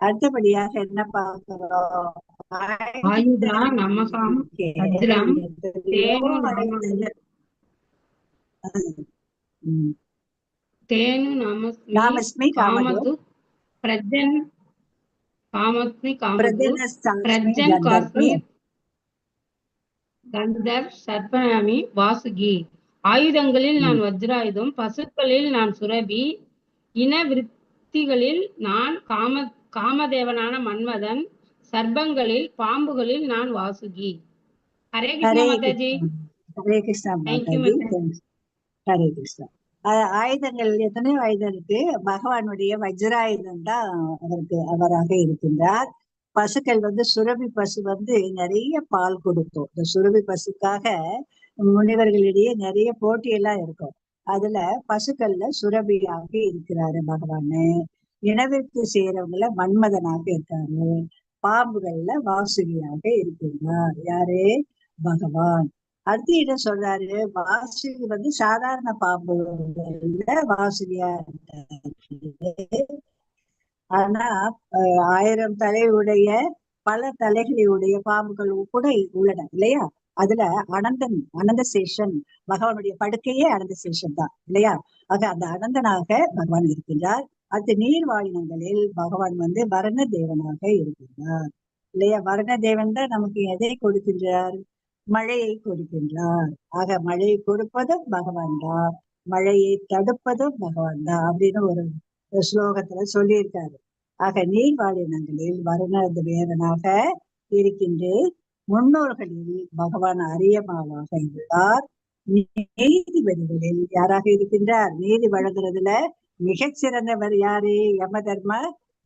அடுத்தபடியாக என்ன பார்க்கிறோம், நாமஸ்மி காமது கந்தர் சர்பநாமி வாசுகி. ஆயுதங்களில் நான் வஜ்ராயுதம், பசுக்களில் நான் சுரபி, இன விருத்திகளில் நான் காமதேவனான மன்மதன், சர்ப்பங்களில் பாம்புகளில் நான் வாசுகி. ஹரே கிருஷ்ணா மாதாஜி. ஹரே கிருஷ்ணா மாதாஜி. ஹரே கிருஷ்ணா. ஆயுதங்கள் எத்தனையோ ஆயுதம் இருக்கு. பகவானுடைய வஜ்ராயுதம் தான் அவராக இருக்கின்றார். பசுக்கள் சுரபி பசு நிறைய பால் கொடுக்கும். இந்த சுரபி பசுக்காக முனிவர்களிடையே நிறைய போட்டியெல்லாம் இருக்கும். அதுல பசுக்கள்ல சுரபியாக இருக்கிறாரு பகவானு. இனவிற்கு செய்யறவங்கள மன்மதனாக இருக்காரு. பாம்புகள்ல வாசுகியாக இருக்கின்றார். யாரு, பகவான். அடுத்து என்ன சொல்றாரு, வாசுகி சாதாரண பாம்புகள்ல வாசுகியா இருக்காரு. ஆனா 1000 தலையுடைய பல தலைகளுடைய பாம்புகள் கூட உள்ளன இல்லையா. அதுல அனந்த சேஷன், பகவானுடைய படுக்கையே அனந்த சேஷன் தான் இல்லையா. ஆக அந்த அனந்தனாக பகவான் இருக்கின்றார். அடுத்து நீர்வாழினங்களில் பகவான் வரண தேவனாக இருக்கின்றார் இல்லையா. வரண தேவன் தான் நமக்கு எதை கொடுக்கின்றார், மழையை கொடுக்கின்றார். ஆக மழையை கொடுப்பதும் பகவான் தான், மழையை தடுப்பதும் பகவான் தான் அப்படின்னு ஒரு ஸ்லோகத்துல சொல்லியிருக்காரு. ஆக நீர்வாழினங்களில் வரண தேவனாக இருக்கின்றேன். முன்னோர்களில் பகவான் அரியமாவாக உள்ளார். நீதிபதிகளில் யாராக இருக்கின்றார், நீதி வழங்குறதுல மிகச்சிறந்தவர் யாரு, யம தர்ம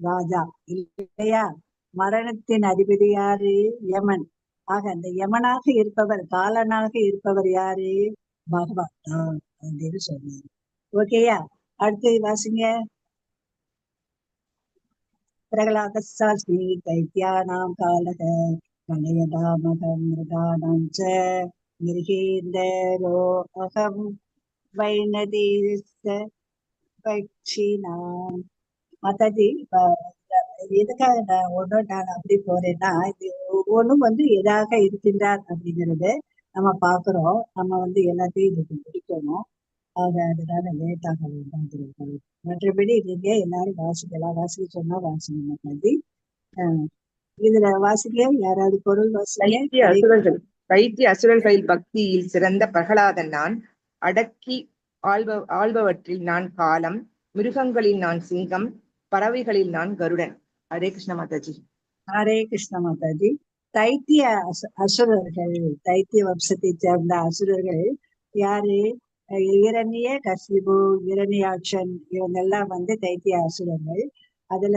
ராஜா இல்லையா. மரணத்தின் அதிபதி யாரு, யமன். ஆக அந்த யமனாக இருப்பவர், காலனாக இருப்பவர் யாரு, பகவான் தான் அப்படின்னு சொன்னாரு. ஓகேயா. அடுத்து வாசிங்க. பிரகலாதஸ்மி தைத்யானாம் காலக கணயதாமகம் மிருகாணாம் ச மிருகேந்தரோ அகம் வைநதீஸ்த பக்ஷினாம். மாதாஜி, எதுக்காக நான் அப்படி போறேன்னா, இது ஒவ்வொன்றும் எதாக இருக்கின்றார் அப்படிங்கறத நம்ம பாக்குறோம். நம்ம எல்லாத்தையும் இதுக்கு பிடிக்கணும். அதனால லேட்டாக வேண்டாம். மற்றபடி நீங்க எல்லாரும் வாசிக்கலாம். வாசிக்க சொன்னா வாசிங்க மாதாஜி. இதுல வாசிக்க யாராவது பொருள் வாசிக்க. தைத்திய அசுரர்களில் பக்தியில் சிறந்த பிரகலாதன் நான். அடக்கி ஆள்பவற்றில் நான் காலம், மிருகங்களில் நான் சிங்கம், பறவைகளில் நான் கருடன். ஹரே கிருஷ்ண மாதாஜி. ஹரே கிருஷ்ண மாதாஜி. தைத்திய அசுரர்கள், தைத்திய வம்சத்தை சேர்ந்த அசுரர்கள் யாரு, இரணிய கசிபு, இரணியாட்சன், இவங்கெல்லாம் தைத்திய அசுரர்கள். அதுல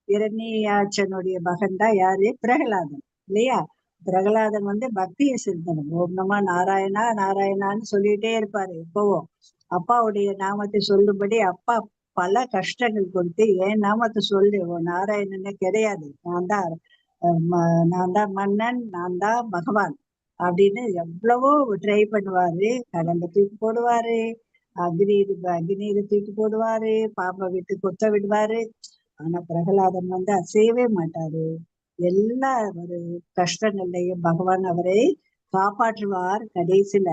இரணியாட்சனுடைய மகன் தான் யாரு, பிரகலாதன் இல்லையா. பிரகலாதன் பக்தியை சேர்ந்தவன். ஓம் நம நாராயணா நாராயணான்னு சொல்லிட்டே இருப்பாரு எப்பவும். அப்பாவுடைய நாமத்தை சொல்லும்படி அப்பா பல கஷ்டங்கள் கொடுத்து, என் நாமத்தை சொல்லு, நாராயணனே கிடையாது, நான் தான் மன்னன், நான் தான் பகவான் அப்படின்னு எவ்வளவோ ட்ரை பண்ணுவாரு. கடல்ல தூக்கி போடுவாரு, அக்னியில தூக்கி போடுவாரு, பாம்பை விட்டு கொத்த விடுவாரு. ஆனா பிரகலாதன் வந்து அசையவே மாட்டாரு. எல்லா ஒரு கஷ்டங்கள்லையும் பகவான் அவரை காப்பாற்றுவார். கடைசியில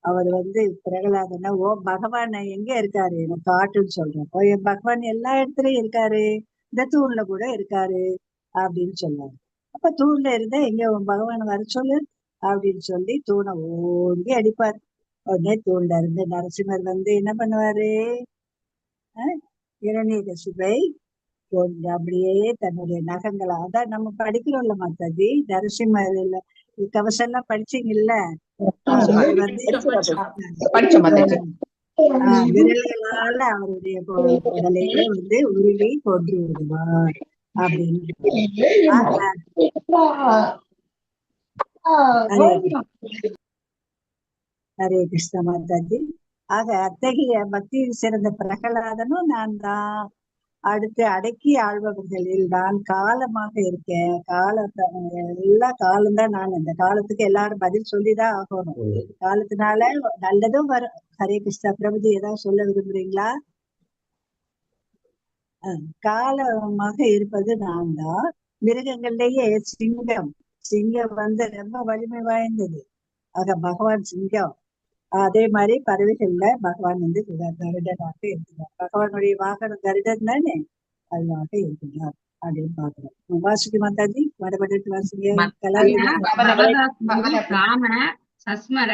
அவர் வந்து பிரகலாதனை, ஓ பகவான் எங்க இருக்காரு எனக்கு காட்டுன்னு சொல்றேன். ஓ என் பகவான் எல்லா இடத்துலயும் இருக்காரு, இந்த தூண்ல கூட இருக்காரு அப்படின்னு சொன்னாரு. அப்ப தூண்ல இருந்தா எங்க உன் பகவான் வர சொல்லு அப்படின்னு சொல்லி தூணை ஓங்கி அடிப்பார். உடனே தூண்ல இருந்து நரசிம்மர் வந்து என்ன பண்ணுவாரு, இரணியகசிபை கொஞ்சம் அப்படியே தன்னுடைய நகங்களை, அதான் நம்ம படிக்கிறோம்ல மாதாஜி, நரசிம்மர் கவசம் எல்லாம் படிச்சீங்கல்ல, அவர் வந்து படிச்சோம் மாதாஜி. விரல்களால அவருடைய உடலையே வந்து உருவி கொன்று விடுவார் அப்படின்னு. ஹரே கிருஷ்ண மாதாஜி. ஆக அத்தகைய பக்தியில் சிறந்த பிரகலாதனும் நான் தான். அடுத்து அடக்கி ஆள்பவர்களில் நான் காலமாக இருக்கேன். எல்லா காலம்தான் நான். இந்த காலத்துக்கு எல்லாரும் பதில் சொல்லிதான் ஆகணும். காலத்தினால நல்லதும் வரும். ஹரே கிருஷ்ணா. பிரபுஜி ஏதாவது சொல்ல விரும்புறீங்களா? காலமாக இருப்பது நான் தான். மிருகங்கள்லயே சிங்கம் வந்து ரொம்ப வலிமை வாய்ந்தது. ஆக பகவான் சிங்கம். அதே மாதிரி பறவைகள்ல பகவான் வந்து கருடனாக இருக்கிறார். பகவானுடைய வாகனம் கருடன் தானே, அதுவாக இருக்கிறார் அப்படின்னு பாக்குறோம். வாசுகி மாதாஜி வடபட்டு வாசிங்க. ராம சஸ்மர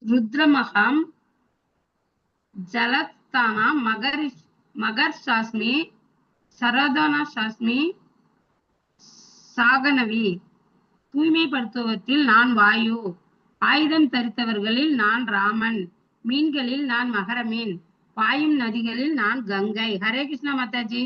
ருத்ரமகம் ஜலஸ்தானா மகர் சாஸ்மி சரதன சாஸ்மி சாகனவி. தூய்மைப்படுத்துவதில் நான் வாயு, ஆயுதம் தரித்தவர்களில் நான் ராமன், மீன்களில் நான் மகரமீன், பாயும் நதிகளில் நான் கங்கை. ஹரே கிருஷ்ணா மாதாஜி.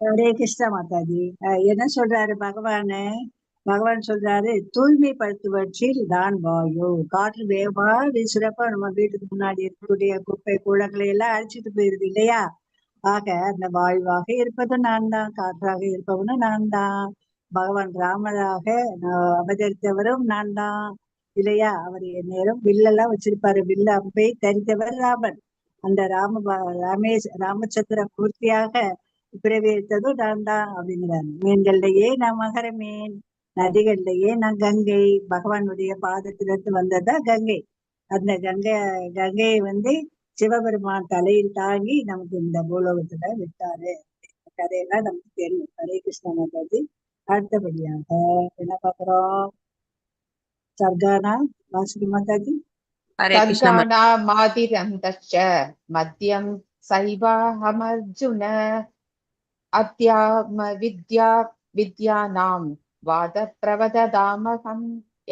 ஹரே கிருஷ்ணா மாதாஜி. என்ன சொல்றாரு பகவான் சொல்றாரு, தூய்மைப்படுத்துவதில் நான் வாயு. காற்று வேகமா வீசுறப்ப நம்ம வீட்டுக்கு முன்னாடி இருக்கக்கூடிய குப்பை கூழங்களை எல்லாம் அழிச்சிட்டு போயிருது இல்லையா? ஆக அந்த வாயுவாக இருப்பது நான் தான், காற்றாக இருப்பவனும் நான் தான். பகவான் ராமராக அவதரித்தவரும் நான் தான் இல்லையா? அவர் நேரம் வில்லெல்லாம் வச்சிருப்பாரு. வில்ல அம்பை தரித்தவர் ராமன். அந்த ராமச்சந்திர பூர்த்தியாக பிறவி எடுத்ததும் நான் தான் அப்படிங்கிறாரு. மீன்கள்லயே நான் மகர மீன், நதிகள்லயே நான் கங்கை. பகவானுடைய பாதத்திலிருந்து வந்ததா கங்கை. அந்த கங்கையை வந்து சிவபெருமான் தலையில் தாங்கி நமக்கு இந்த பூலோகத்துல விட்டாரு. கதையெல்லாம் நமக்கு தெரியும். ஹரே கிருஷ்ண மாதாஜி. அடுத்தபடியாக என்ன பாக்குறோம்? சர்கானா வாசுகி மாதாஜி. சர்கானா மாதிரந்தச்ச மத்யம் சைவாஹமர்ஜுன அத்யாம வித்யானாம் வாத பிரவததாமகம்.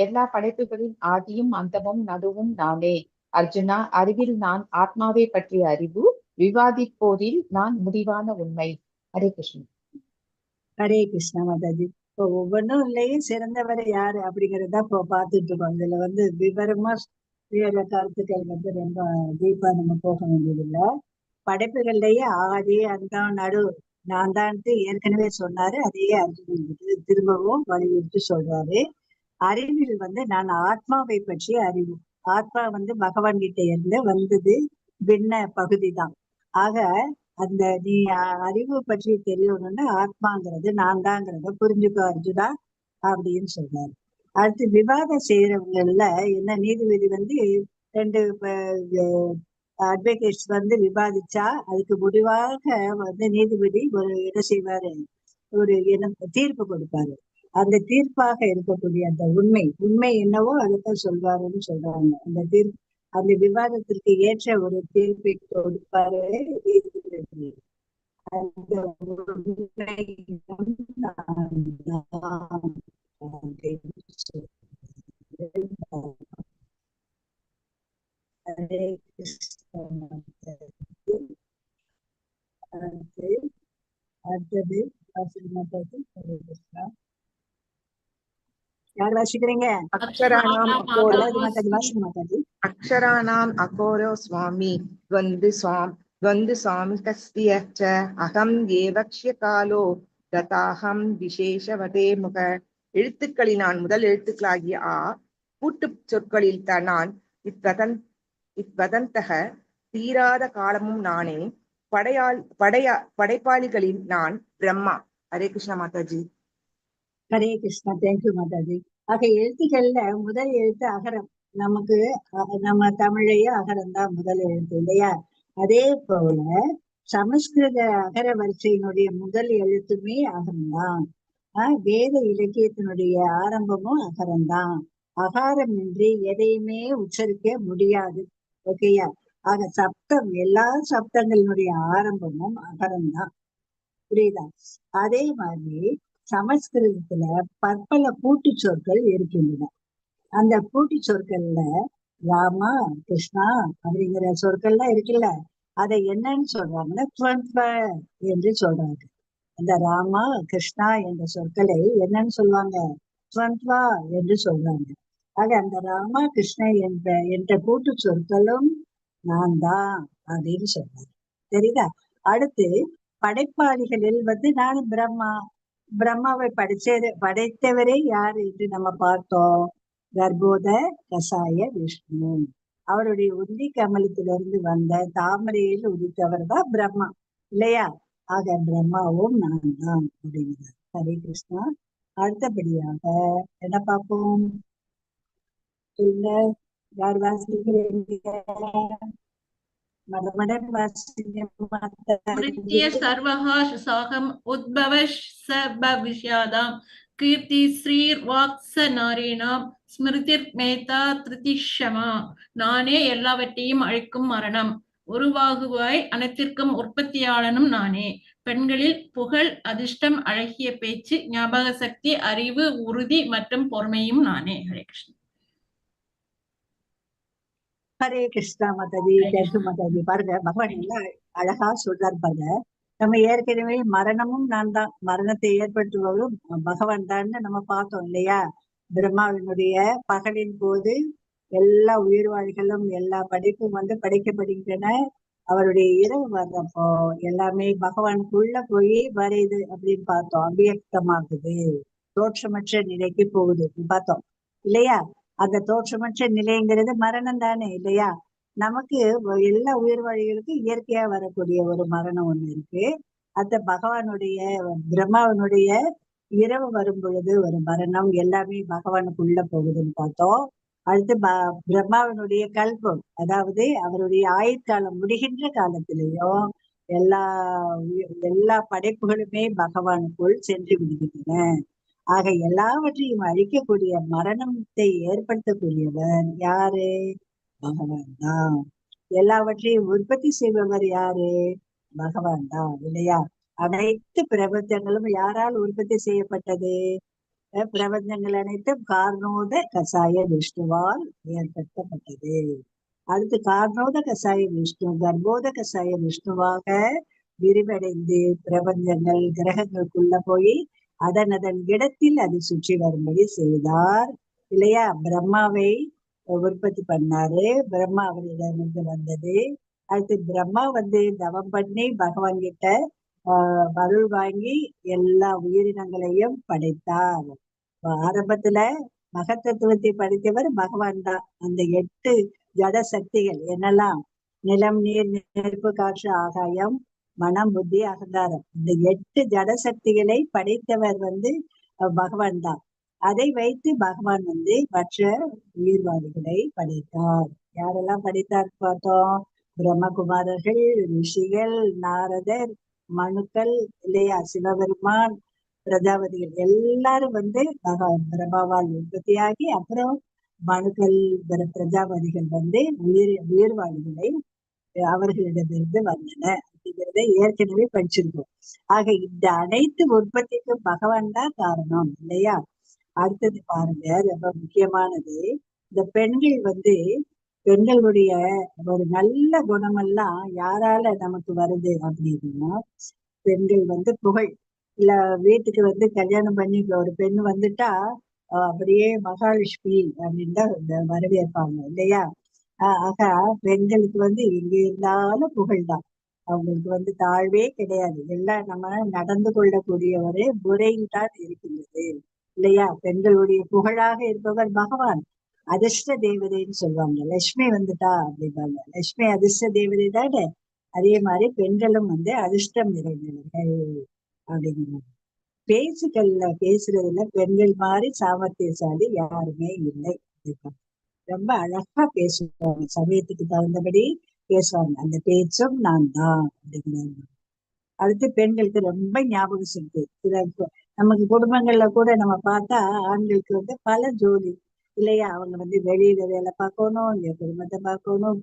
எல்லா படைப்புகளின் ஆதியும் அந்தமும் நடுவும் நானே. அர்ஜுனா, அறிவில் நான் ஆத்மாவை பற்றிய அறிவு, விவாதிப்போரில் நான் முடிவான உண்மை. ஹரே கிருஷ்ணன். ஹரே கிருஷ்ணா மாதாஜி. இப்போ ஒவ்வொன்றும் இல்லையே சிறந்தவர் யாரு அப்படிங்கறத இப்போ பார்த்துட்டு இருக்கோம். இதுல வந்து விவரமா வேற கருத்துக்கள் வந்து ரொம்ப டீப்பா நம்ம போக வேண்டியதில்லை. படைப்புகள்லயே ஆதி அந்தம் நடு நான் தான்ட்டு ஏற்கனவே சொன்னாரு. அதையே அர்ஜுனனுக்கு திரும்பவும் வலியுறுத்தி சொல்றாரு. அறிவில் வந்து நான் ஆத்மாவை பற்றிய அறிவு. ஆத்மா வந்து பகவான் கிட்ட இருந்து வந்தது பின்ன பகுதி தான். ஆக அந்த நீ அறிவு பற்றி தெரியணும்னா ஆத்மாங்கிறது நான் தாங்கிறத புரிஞ்சுக்கோ அர்ஜுனா அப்படின்னு சொல்றாரு. அடுத்து விவாதம் செய்யறவங்கல்ல என்ன, நீதிபதி வந்து 2 அட்வொகேட்ஸ் வந்து விவாதிச்சா அதுக்கு முடிவாக வந்து நீதிபதி ஒரு என்ன செய்வாரு, ஒரு தீர்ப்பு கொடுப்பாரு. அந்த தீர்ப்பாக இருக்கக்கூடிய அந்த உண்மை என்னவோ அதைத்தான் சொல்வாருன்னு சொல்றாங்க. அந்த விவாதத்திற்கு ஏற்ற ஒரு தீர்ப்பை கொடுப்பாரு நீதிபதி. அந்த உண்மை அடுத்தது யார் வாசிக்கிறீங்க? அக்ஷராணாம் அகோரோ சுவாமி துவந்து சுவாமி கஸ்திய அகம் ஏவக்ஷ்ய காலோ ததாகம் விசேஷவதே முக. எழுத்துக்களில் நான் முதல் எழுத்துக்களாகிய கூட்டு சொற்களில் நான் இத்வதந்தக தீராத காலமும் நானே. படைப்பாளிகளில் நான் பிரம்மா. ஹரே கிருஷ்ணா மாதாஜி. ஹரே கிருஷ்ணா. தேங்க்யூ மாதாஜி. ஆக எழுத்துக்கள்ல முதல் எழுத்து அகரம். நமக்கு நம்ம தமிழையே அகரம் தான் முதல் எழுத்து இல்லையா? அதே போல சமஸ்கிருத அகர வரிசையினுடைய முதல் எழுத்துமே அகரம்தான். வேத இலக்கியத்தினுடைய ஆரம்பமும் அகரம்தான். அகாரமின்றி எதையுமே உச்சரிக்க முடியாது. ஓகேயா? ஆக சப்தம், எல்லா சப்தங்களினுடைய ஆரம்பமும் அகரம்தான். புரியுதா? அதே மாதிரி சமஸ்கிருதத்துல பற்பல கூட்டு சொற்கள் இருக்கின்றன. அந்த கூட்டு சொற்கள்ல ராமா, கிருஷ்ணா அப்படிங்கிற சொற்கள்லாம் இருக்குல்ல, அதை என்னன்னு சொல்றாங்கன்னா துவந்த்வ என்று சொல்றாங்க. அந்த ராமா, கிருஷ்ணா என்ற சொற்களை என்னன்னு சொல்லுவாங்க? துவந்த்வா என்று சொல்றாங்க. ஆக அந்த ராமா, கிருஷ்ணா என்ற கூட்டு சொற்களும் நான் தான் அப்படின்னு சொல்றாங்க. தெரியுதா? அடுத்து படைப்பாளிகளில் நான் பிரம்மா. பிரம்மாவை படைத்தவரே யார் என்று நம்ம பார்த்தோம். கர்ப்போத கசாய விஷ்ணு. அவருடைய உந்தி கமலத்திலிருந்து வந்த தாமரையில் உதித்தவர் தான் பிரம்மா இல்லையா? ஆக பிரம்மாவும் நான் தான் அப்படிங்கிறார். ஹரே கிருஷ்ணா. அடுத்தபடியாக என்ன பார்ப்போம்? சொல்லுங்க, யார் வாசிக்கிறீங்க? மடமடன் நித்ய சர்வஹா சாகம் உத்பவ சபவிஷ்யாதாம் கீர்த்தி ஸ்ரீர் வாக்ஸ நாரேணாம் ஸ்மிருதிர் மேதா திருதிஷமா. நானே எல்லாவற்றையும் அழிக்கும் மரணம். உருவாகுவாய் அனைத்திற்கும் உற்பத்தியாளனும் நானே. பெண்களில் புகழ், அதிர்ஷ்டம், அழகிய பேச்சு, ஞாபக சக்தி, அறிவு, உறுதி மற்றும் பொறுமையும் நானே. ஹரே கிருஷ்ணா. ஹரே கிருஷ்ணா மாதாஜி. தேங்க்யூ மாதாஜி. பாருங்க, பகவான் எல்லாம் அழகா சொல்றாரு பாருங்க. நம்ம ஏற்கனவே மரணமும் நான் தான், மரணத்தை ஏற்படுத்துவதும் பகவான் தான் நம்ம பார்த்தோம் இல்லையா? பிரம்மாவினுடைய பகலின் போது எல்லா உயிர்வாழிகளும் எல்லா படைப்பும் படைக்கப்படுகின்றன. அவருடைய இரவு வர்றப்போ எல்லாமே பகவானுக்குள்ள போய் வரையுது அப்படின்னு பார்த்தோம். அவ்வியக்தமாகுது, தோற்றமற்ற நிலைக்கு போகுது பார்த்தோம் இல்லையா? அந்த தோற்றமற்ற நிலைங்கிறது மரணம் தானே இல்லையா? நமக்கு எல்லா உயிர்வாழிகளுக்கும் இயற்கையா வரக்கூடிய ஒரு மரணம் ஒண்ணு இருக்கு. அந்த பகவானுடைய பிரம்மாவனுடைய இரவு வரும் பொழுது ஒரு மரணம், எல்லாமே பகவானுக்குள்ள போகுதுன்னு பார்த்தோம். அடுத்து பிரம்மாவனுடைய கல்பம், அதாவது அவருடைய ஆயுட்காலம் முடிகின்ற காலத்திலேயும் எல்லா படைப்புகளுமே பகவானுக்குள் சென்று விடுகின்றன. ஆக எல்லாவற்றையும் அழிக்கக்கூடிய மரணத்தை ஏற்படுத்தக்கூடியவர் யாரு? பகவான் தான். எல்லாவற்றையும் உற்பத்தி செய்பவர் யாரு? பகவான் தான் இல்லையா? அனைத்து பிரபஞ்சங்களும் யாரால் உற்பத்தி செய்யப்பட்டது? பிரபஞ்சங்கள் அனைத்தும் கார்ணோத கசாய விஷ்ணுவால் ஏற்படுத்தப்பட்டது. அடுத்து கார்ணோத கசாய விஷ்ணு கர்ப்போத கசாய விஷ்ணுவாக விரிவடைந்து பிரபஞ்சங்கள் கிரகங்களுக்குள்ள போய் அதன் இடத்தில் அது சுற்றி வரும்படி செய்தார் இல்லையா? பிரம்மாவை உற்பத்தி பண்ணாரு. பிரம்மா அவரிடமிருந்து வந்தது. அடுத்து பிரம்மா தவம் பண்ணி பகவான் கிட்ட அருள் வாங்கி எல்லா உயிரினங்களையும் படைத்தார். ஆரம்பத்துல மகத்தத்துவத்தை படைத்தவர் பகவான் தான். அந்த 8 ஜட சக்திகள் என்னெல்லாம்? நிலம், நீர், நெருப்பு, காற்று, ஆகாயம், மனம், புத்தி, அகங்காரம். இந்த 8 ஜட சக்திகளை படைத்தவர் பகவான் தான். அதை வைத்து பகவான் மற்ற உயிர்வாழிகளை படைத்தார். யாரெல்லாம் படைத்தார் பார்த்தோம்? பிரம்மகுமாரர்கள், ரிஷிகள், நாரதர், மனுக்கள் இல்லையா? சிவபெருமான், பிரஜாபதிகள் எல்லாரும் பிரம்மாவால் உற்பத்தியாகி அப்புறம் மனுக்கள், பிரஜாபதிகள் உயிர்வாழிகளை அவர்களிடமிருந்து வந்தன அப்படிங்கிறத ஏற்கனவே படிச்சிருக்கோம். ஆக இந்த அனைத்து உற்பத்திக்கும் பகவான் தான் காரணம் இல்லையா? அடுத்தது பாருங்க, ரொம்ப முக்கியமானது. இந்த பெண்கள் பெண்களுடைய ஒரு நல்ல குணமெல்லாம் யாரால நமக்கு வருது அப்படின்னா, பெண்கள் புகழ். இல்ல வீட்டுக்கு கல்யாணம் பண்ணி ஒரு பெண் வந்துட்டா அப்படியே மகாலட்சுமி அப்படின்னு தான் வரவேற்பாங்க இல்லையா? ஆக பெண்களுக்கு எங்க இருந்தாலும் புகழ்தான். அவங்களுக்கு தாழ்வே கிடையாது. எல்லாம் நம்ம நடந்து கொள்ளக்கூடிய ஒரு முறையில் தான் இருக்கின்றது இல்லையா? பெண்களுடைய புகழாக இருப்பவர் பகவான். அதிர்ஷ்ட தேவதைன்னு சொல்லுவாங்க. லட்சுமி வந்துட்டா அப்படிம்பாங்க. லட்சுமி அதிர்ஷ்ட தேவதை தானே. அதே மாதிரி பெண்களும் வந்து அதிர்ஷ்டம் நிறைந்தவர்கள் அப்படிங்கிறாங்க. பேச்சுக்கள்ல பேசுறதுல பெண்கள் மாதிரி சாமர்த்தியசாலி யாருமே இல்லை. ரொம்ப அழகா பேசுவாங்க, சமயத்துக்கு தகுந்தபடி பேசுவாங்க. அந்த பேச்சும் நான் தான் அப்படிங்கிறாங்க. அடுத்து பெண்களுக்கு ரொம்ப ஞாபகம் இருக்கு. நமக்கு குடும்பங்கள்ல கூட நம்ம பார்த்தா ஆண்களுக்கு வந்து பல ஜோலி இல்லையா? அவங்க வந்து வெளியில வேலை பார்க்கணும், இங்க குடும்பத்தை பார்க்கணும்,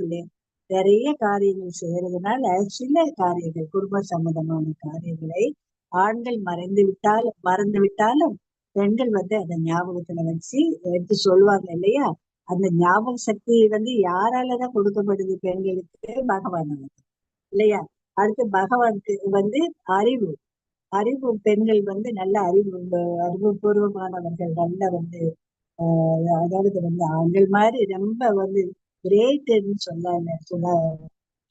நிறைய காரியங்கள் செய்யறதுனால சில காரியங்கள் குடும்ப சம்பந்தமான காரியங்களை ஆண்கள் மறந்து விட்டாலும் பெண்கள் வந்து அந்த ஞாபகத்துல வச்சு எடுத்து சொல்லுவாங்க இல்லையா? அந்த ஞாபக சக்தி வந்து யாராலதான் கொடுக்கப்படுது பெண்களுக்கு? பகவானுக்கு இல்லையா? அடுத்து பகவானுக்கு வந்து அறிவு பெண்கள் வந்து நல்ல அறிவுபூர்வமானவர்கள். நல்ல வந்து அதாவது வந்து ஆண்கள் மாதிரி ரொம்ப வந்து கிரேட்னு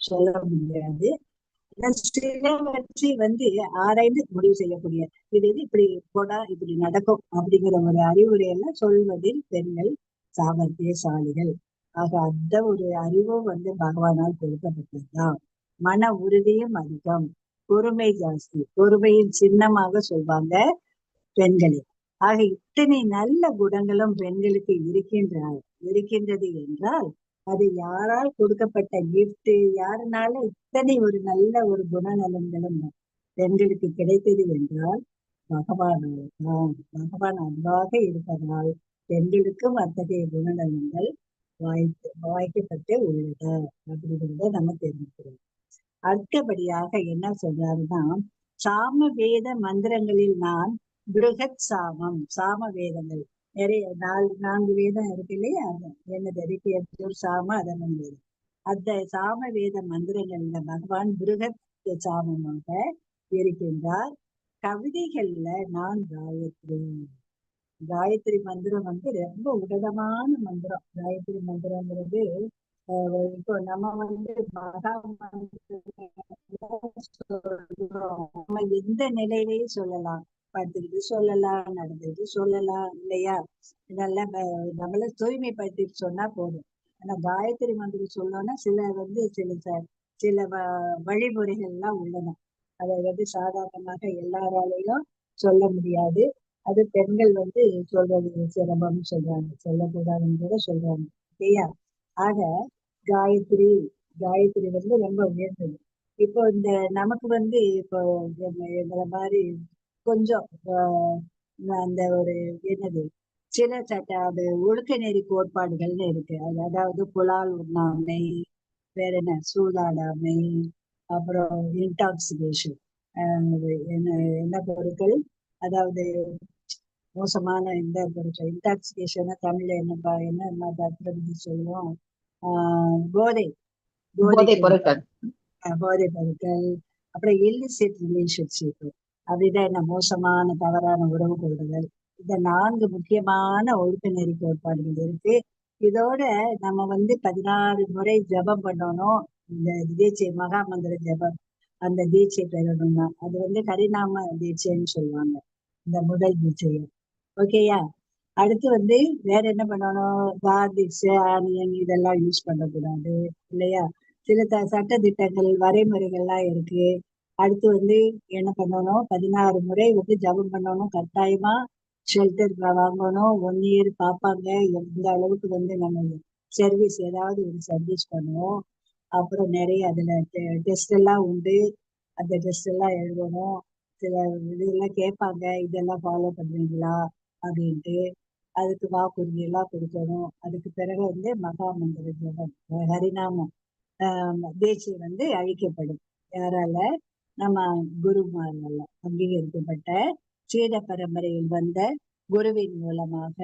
சொல்ல முடியாது. சில வச்சு வந்து ஆராய்ந்து முடிவு செய்யக்கூடிய இது இப்படி போனா இப்படி நடக்கும் அப்படிங்கிற ஒரு அறிவுரையெல்லாம் சொல்வதில் பெண்கள் சாமர்த்தியசாலிகள். ஆக அந்த ஒரு அறிவும் வந்து பகவானால் கொடுக்கப்பட்டதுதான். மன உறுதியும் அதிகம், பொறுமை ஜாஸ்தி, பொறுமையின் சின்னமாக சொல்வாங்க பெண்களை. ஆக இத்தனை நல்ல குணங்களும் பெண்களுக்கு இருக்கின்றது என்றால் அது யாரால் கொடுக்கப்பட்ட கிஃப்ட், யாருனால இத்தனை ஒரு நல்ல ஒரு குணநலன்களும் பெண்களுக்கு கிடைத்தது என்றால் பகவானால் தான். பகவான் அன்பாக இருப்பதால் பெண்களுக்கும் அத்தகைய குணநலன்கள் வாய்க்கப்பட்டு உள்ளது அப்படிங்கிறத நம்ம தெரிஞ்சுக்கிறோம். அடுத்தபடியாக என்ன சொல்றாருன்னா, சாம வேத மந்திரங்களில் நான் பிருகத் சாம வேதங்கள் நிறைய 4 வேதம் இருக்கு இல்லையா? என்னது ரிக்கேதூர் சாம அதர்வண வேதம். அந்த சாம வேத மந்திரங்கள்ல பகவான் பிருகத் சாமமாக இருக்கின்றார். கவிதைகள்ல நான் காயத்ரி மந்திரம் வந்து ரொம்ப உடனமான மந்திரம். காயத்ரி மந்திரங்கிறது இப்போ நம்ம வந்து நம்ம எந்த நிலையிலையும் சொல்லலாம், படுத்துக்கிட்டு சொல்லலாம், நடந்துக்கிட்டு சொல்லலாம் இல்லையா? இதெல்லாம் நம்மள தூய்மைப்படுத்திட்டு சொன்னா போதும். ஆனா காயத்ரி மந்திரம் சொல்லணும்னா சில வழிமுறைகள்லாம் உள்ளன. அதை வந்து சாதாரணமாக எல்லாராலையும் சொல்ல முடியாது. அது பெண்கள் வந்து சொல்றது சிரமம்னு சொல்றாங்க, சொல்லக்கூடாதுன்னு கூட சொல்றாங்க இல்லையா? ஆக காயத்ரி வந்து ரொம்ப உயர்ந்தது. இப்போ இந்த நமக்கு வந்து இப்போ எங்களை மாதிரி கொஞ்சம் அந்த ஒரு என்னது சில அது ஒழுக்க நெறி கோட்பாடுகள்னு இருக்கு. அதாவது புலால் உண்ணாமை, வேற என்ன சூதாடாமை, அப்புறம் இன்டாக்சிகேஷன், என்ன பொருட்கள், அதாவது மோசமான இந்த பொருட்கள். இன்டாக்சிகேஷன் தமிழ்ல என்ன சொல்லுவோம்? போதை பொருட்கள். அப்புறம் இல்லிசிட் ரிலேஷன்ஷிப் அப்படின்னா என்ன? மோசமான தவறான உறவு கொள்ளுதல். இந்த 4 முக்கியமான ஒழுக்க நெறி கோட்பாடுகள் இருக்கு. இதோட நம்ம வந்து 16 முறை ஜபம் பண்ணணும். இந்த தீட்சை மகா மந்திர ஜபம், அந்த தீட்சை பெறணும்னா அது வந்து ஹரிநாம தீட்சைன்னு சொல்லுவாங்க, இந்த முதல் தீட்சையை. ஓகேயா? அடுத்து வந்து வேற என்ன பண்ணணும்? கார்லிக்ஸ், ஆனியன் இதெல்லாம் யூஸ் பண்ணக்கூடாது இல்லையா? சில சட்ட திட்டங்கள் வரைமுறைகள்லாம் இருக்கு. அடுத்து வந்து என்ன பண்ணணும்? 16 முறை வந்து ஜபம் பண்ணணும். கட்டாயமா ஷெல்டர் வாங்கணும். 1 இயர் பார்ப்பாங்க எந்த அளவுக்கு வந்து நம்ம சர்வீஸ், ஏதாவது ஒரு சர்வீஸ் பண்ணுவோம். அப்புறம் நிறைய அதுல டெஸ்ட் எல்லாம் உண்டு. அந்த டெஸ்ட் எல்லாம் எழுதணும். சில இதெல்லாம் கேட்பாங்க, இதெல்லாம் ஃபாலோ பண்றீங்களா அப்படின்ட்டு. அதுக்கு வாக்குறுதி எல்லாம் கொடுக்கணும். அதுக்கு பிறகு வந்து மகா மந்திர ஜபம், ஹரிநாமம் தீட்சை வந்து அழிக்கப்படும். யாரால? நம்ம குருமார்கள அங்கீகரிக்கப்பட்ட சீட பரம்பரையில் வந்த குருவின் மூலமாக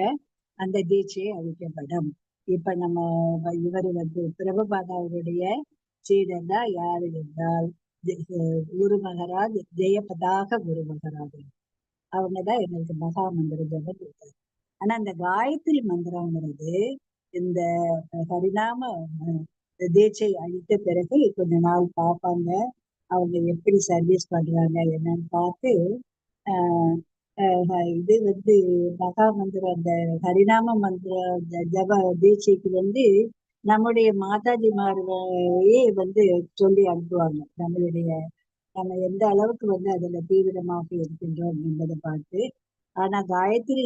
அந்த தீட்சை அழிக்கப்படும். இப்ப நம்ம இவர் வந்து பிரபுபாதாவுடைய சீடர் தான் யாரு என்றால் குரு மகராஜ், ஜெயபதாக குரு மகராஜ். அவங்கதான் எங்களுக்கு மகா மந்திர ஜபம் கொடுத்தாரு. ஆனா அந்த காயத்ரி மந்திரங்கிறது இந்த ஹரிநாம தீட்சை அழித்த பிறகு கொஞ்ச நாள் பார்ப்பாங்க, அவங்க எப்படி சர்வீஸ் பண்றாங்க என்னன்னு பார்த்து இது வந்து மகா மந்திரம், அந்த ஹரிநாம மந்திர ஜப தீட்சைக்கு வந்து நம்முடைய மாதாஜிமார்களே வந்து சொல்லி அனுப்புவாங்க. நம்ம எந்த அளவுக்கு வந்து அதுல தீவிரமாக இருக்கின்றோம் என்பதை பார்த்து. ஆனா காயத்ரி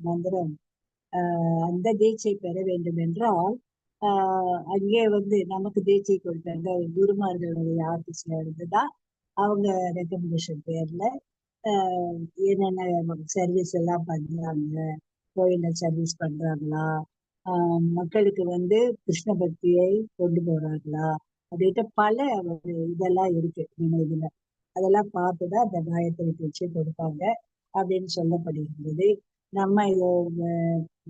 மந்திரம் அந்த தீட்சை பெற வேண்டும் என்றால் அங்கே வந்து நமக்கு தீட்சை கொடுத்தாங்க குருமார்களுடைய ஆபீஸ்ல இருந்துதான் அவங்க ரெக்கமெண்டேஷன் பேர்ல என்னென்ன சர்வீஸ் எல்லாம் பண்றாங்க, கோயில்ல சர்வீஸ் பண்றாங்களா, மக்களுக்கு வந்து கிருஷ்ண பக்தியை கொண்டு போறாங்களா அப்படின்ட்டு பல இதெல்லாம் இருக்கு நம்ம இதுல. அதெல்லாம் பார்த்துதான் அந்த காயத்ரி தீட்சை கொடுப்பாங்க அப்படின்னு சொல்லப்படுகின்றது. நம்ம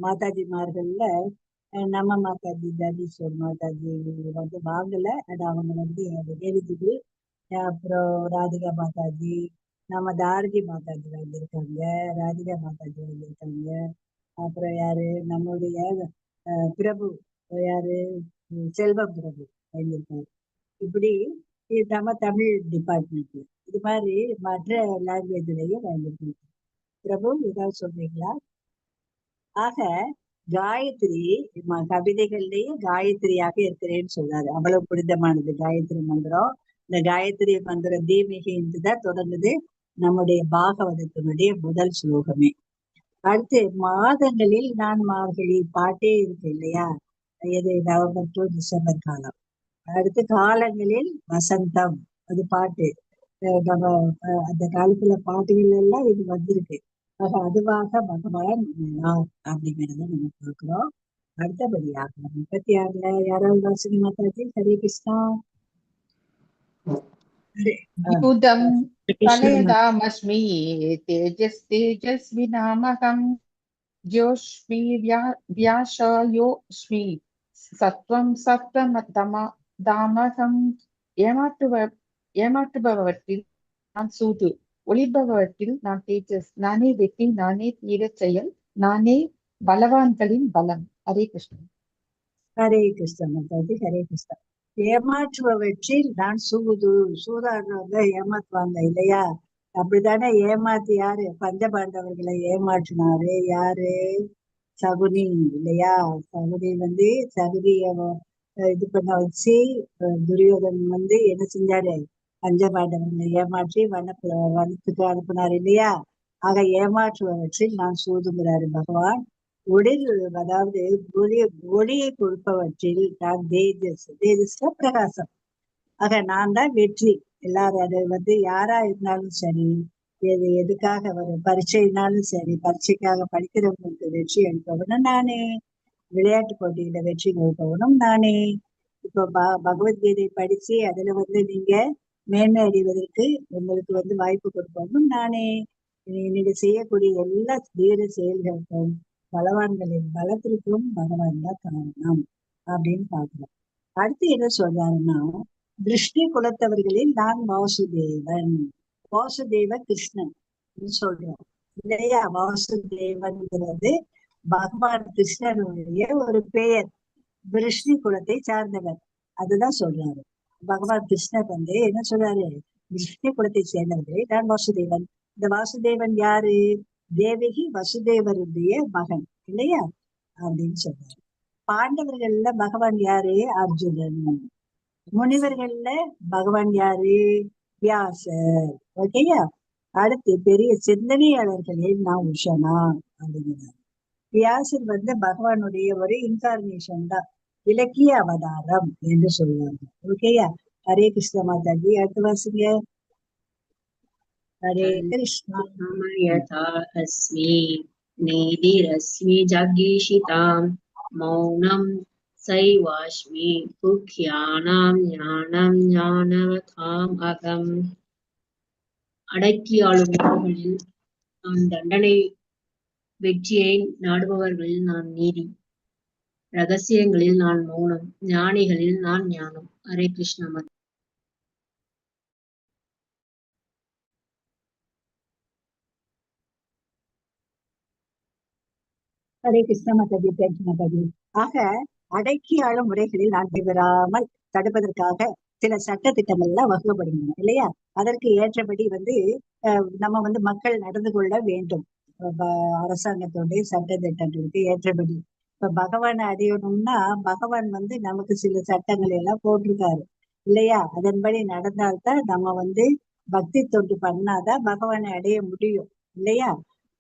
மாதாஜிமார்கள்ல நம்ம மாதாஜி ஜாதீஸ்வர் மாதாஜி வந்து வாங்கல, அது அவங்க வந்து எலிஜிபிள். அப்புறம் ராதிகா மாதாஜி, நம்ம தாரகி மாதாஜி வாங்கியிருக்காங்க, ராதிகா மாதாஜி வாங்கியிருக்காங்க. அப்புறம் யாரு நம்முடைய பிரபு, யாரு செல்வம் பிரபு வாங்கியிருக்காரு. இப்படி நம்ம தமிழ் டிபார்ட்மெண்ட்ல இது மாதிரி மற்ற லாங்குவேஜ்லயும் வாங்கியிருக்காங்க. பிரபு ஏதாவது சொல்றீங்களா? ஆக காயத்ரி கவிதைகள்லயே காயத்ரியாக இருக்கிறேன்னு சொல்றாரு. அவ்வளவு புனிதமானது காயத்ரி மந்திரம். இந்த காயத்ரி மந்திரம் தீமிகை தான் தொடங்குது நம்முடைய பாகவதத்தினுடைய முதல் ஸ்லோகமே. அடுத்து மாதங்களில் நான் மார்கழி பாட்டே இருக்கு இல்லையா, இது நவம்பர் டு டிசம்பர் காலம். அடுத்து காலங்களில் வசந்தம், அது பாட்டு. நம்ம அந்த காலத்துல பாட்டுகள் எல்லாம் இது வந்திருக்கு. அதுவாக பகவான் அப்படிங்கிறத நம்ம பார்க்கிறோம். அடுத்தபடியாக 36ல யாராவது வாசிங்க மாதாஜி. ஹரே கிருஷ்ணா. யூதம் கலயதாமஸ்மி தேஜஸ்வினாமகம் ஜோஷ்மி வியாசயோஷ்மி சத்வம் தாமகம். ஏமாற்றுபவற்றில் நான் சூது, ஒளிபவற்றில் நான் தேஜஸ். நானே வெற்றி, நானே தீரச் செயல், நானே பலவான்களின் பலம். ஹரே கிருஷ்ணன். ஹரே கிருஷ்ண மாதாஜி. ஹரே கிருஷ்ணா. ஏமாற்றுபவற்றில் நான் சூதாடுறவங்க ஏமாத்துவாங்க இல்லையா, அப்படித்தானே ஏமாத்தி யாரு பஞ்சபாண்டவர்களை ஏமாற்றினாரு? யாரு? சகுனி இல்லையா. சகுனி வந்து சகுதிய இது பண்ண வச்சு துரியோதன் வந்து என்ன செஞ்சாரு, பஞ்சபாண்டவர்களை ஏமாற்றி வனத்துக்கு அனுப்பினார் இல்லையா. ஆக ஏமாற்றுபவற்றில் நான் சூதுங்கிறாரு பகவான். அதாவது ஒளியை கொடுப்பவற்றில் நான் தேஜஸ்ல பிரகாசம். ஆக நான் தான் வெற்றி. எல்லாரும் அது வந்து யாரா இருந்தாலும் சரி, எதுக்காக வரும் பரீட்சைனாலும் சரி, பரீட்சைக்காக படிக்கிறவங்களுக்கு வெற்றி அளிப்பவனும் நானே, விளையாட்டு போட்டியில வெற்றி கொடுப்பவனும் நானே. இப்போ பகவத்கீதை படிச்சு அதுல வந்து நீங்க மேன்மை அடைவதற்கு உங்களுக்கு வந்து வாய்ப்பு கொடுப்பவனும் நானே. நீங்க செய்யக்கூடிய எல்லா தீர செயல்களுக்கும் பலவான்களின் பலத்திற்கும் பகவான் தான் காரணம் அப்படின்னு பாக்குறோம். அடுத்து என்ன சொல்றாருன்னா, திருஷ்டி குலத்தவர்களில் நான் வாசுதேவன். வாசுதேவ கிருஷ்ணன் சொல்றோம் இல்லையா. வாசுதேவன்கிறது பகவான் கிருஷ்ணனுடைய ஒரு பெயர், விருஷ்ணி குலத்தை சார்ந்தவர். அதுதான் சொல்றாரு பகவான் கிருஷ்ணர் வந்து என்ன சொல்றாரு, விருஷ்ணி குலத்தை சேர்ந்தவர்களே நான் வாசுதேவன். இந்த வாசுதேவன் யாரு? தேவகி வசுதேவருடைய மகன் இல்லையா அப்படின்னு சொல்றாரு. பாண்டவர்கள்ல பகவான் யாரு? அர்ஜுனன். முனிவர்கள்ல பகவான் யாரு? வியாசர். ஓகேயா. அடுத்து பெரிய சிந்தனையாளர்களில் நான் உஷனா அப்படிங்கிறார். வியாசர் வந்து பகவானுடைய ஒரு இன்கார்னேஷன் தான், இலக்கிய அவதாரம் என்று சொல்லுவாங்க. ஓகேயா. ஹரே கிருஷ்ண மாதாஜி. அடுத்து வாசிங்க. ஹரே கிருஷ்ணா. யதா அஸ்மி நேதிரஸ்மி ஜகீஷிதாம் மௌனம் சைவாஸ்மி புக்யானாம் ஞானம் ஞானவதாம் அகம். அடக்கியாளும் நாடுகளில் நான் தண்டனை, வெற்றியை நாடுபவர்களில் நான் நீதி, ரகசியங்களில் நான் மௌனம், ஞானிகளில் நான் ஞானம். ஹரே கிருஷ்ண மாதாஜி. ஹரே கிருஷ்ண மாதாஜி. தேங்க்யூ மாதாஜி. ஆக அடக்கி ஆளும் முறைகளில் நான் தவறாமல் தடுப்பதற்காக சில சட்ட திட்டங்கள் எல்லாம் வகுக்கப்படுகின்றன இல்லையா. அதற்கு ஏற்றபடி வந்து நம்ம வந்து மக்கள் நடந்து கொள்ள வேண்டும். அரசாங்கத்துடைய சட்ட திட்டங்களுக்கு ஏற்றபடி இப்ப பகவானை அடையணும்னா பகவான் வந்து நமக்கு சில சட்டங்களை எல்லாம் போட்டிருக்காரு இல்லையா? அதன்படி நடந்தால்தான் நம்ம வந்து பக்தி தொண்டு பண்ணாதான் பகவானை அடைய முடியும் இல்லையா?